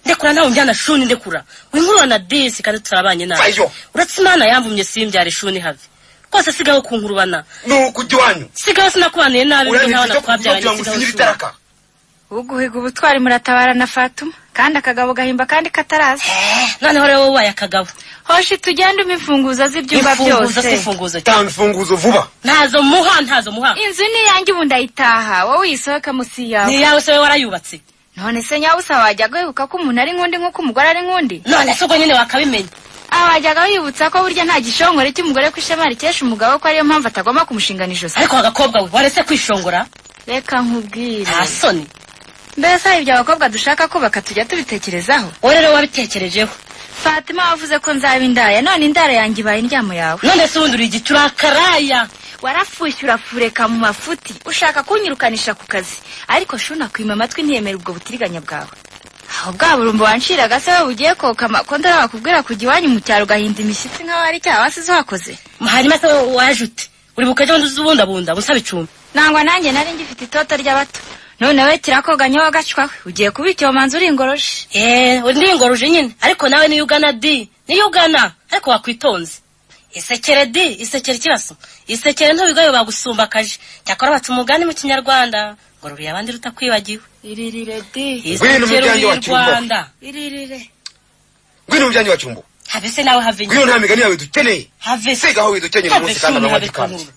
Ndekura nawe njyana shuni ndekura. Winkuru na disi kandi turabanye nawe. Uratse Imana yambumye simbyare shuni have. Kose sigaho kunkurubana. Nuko ujyanyu. Sigaho sinakubaniye nabi nk'abana twabyaranye sigaho. Uguhiga ubutwari muratabara na Fatuma kandi akagabo gahimba kandi kataraza. Noneho rero wowe akagabo. Hoshi tugende imfunguzo z'ibyumba byose. Imfunguzo cyane imfunguzo vuba. Ntazo muha. Inzu ni yanjye ubundayitaha wowe uyisohoka musi yawe. Ni yawe se warayubatse. None se nyabusa wajya guhebuka ko umuntu ari nkundi nkuko umugore ari nkundi. None se ubwo nyine wakabimenya. Wajyaga wibutsa ko burya nta gishongore cy'umugore kwishema rikesha umugabo ko ariyo mpamvu atagomba kumushingana ijosi. Ariko agakobwa we warese kwishongora. Reka nkubwire. Asoni. Mbese ibyo abakobwa dushaka ko bakatujya tubitekerezaho. Wowe rero wabitekerejeho. Fatima wavuze ko nzaba indaya none indara yanjye ibaye indyamo yawe. None se ubundi uri igicurakaraya. Warafushyura fureka mu mafuti ushaka kunyirukanisha ku kazi ariko shuna kwima amatwi ntiyemera ubwo butiriganya bwawe. Aho bwa burumbo wanshiraga se ugiye koka makondora bakubwira kujya iwanyu mu cyaro gahinda imishyitsi nkaho ari cyaha wasize wakoze. Hanyuma se wajute uri bukaje nduzubundabunda busaba icumbi. Nangwa nanjye nari ngifite itoto ry'abato. None we kirakoganya wagacwa ugiye kubicyo manzi uri ingoroje. Uri ingoroje nyine ariko nawe ni Uganda di. Ni Uganda ariko wakwitonze. Isekere di, isekere kiraso. Isekere ntubigayo bagusumbakaje. Cyakora batumugani mu Kinyarwanda. Ngo ruri abandi rutakwibagiwe. Iririre di. Gwino mujyanyi wa Cyumba. Iririre. Gwino mujyanyi wa Cyumba. Have se nawe have. Gwino nta migani yawe dukeneye. Have se gaho widukeneye umunsi kandi n'abandi kandi.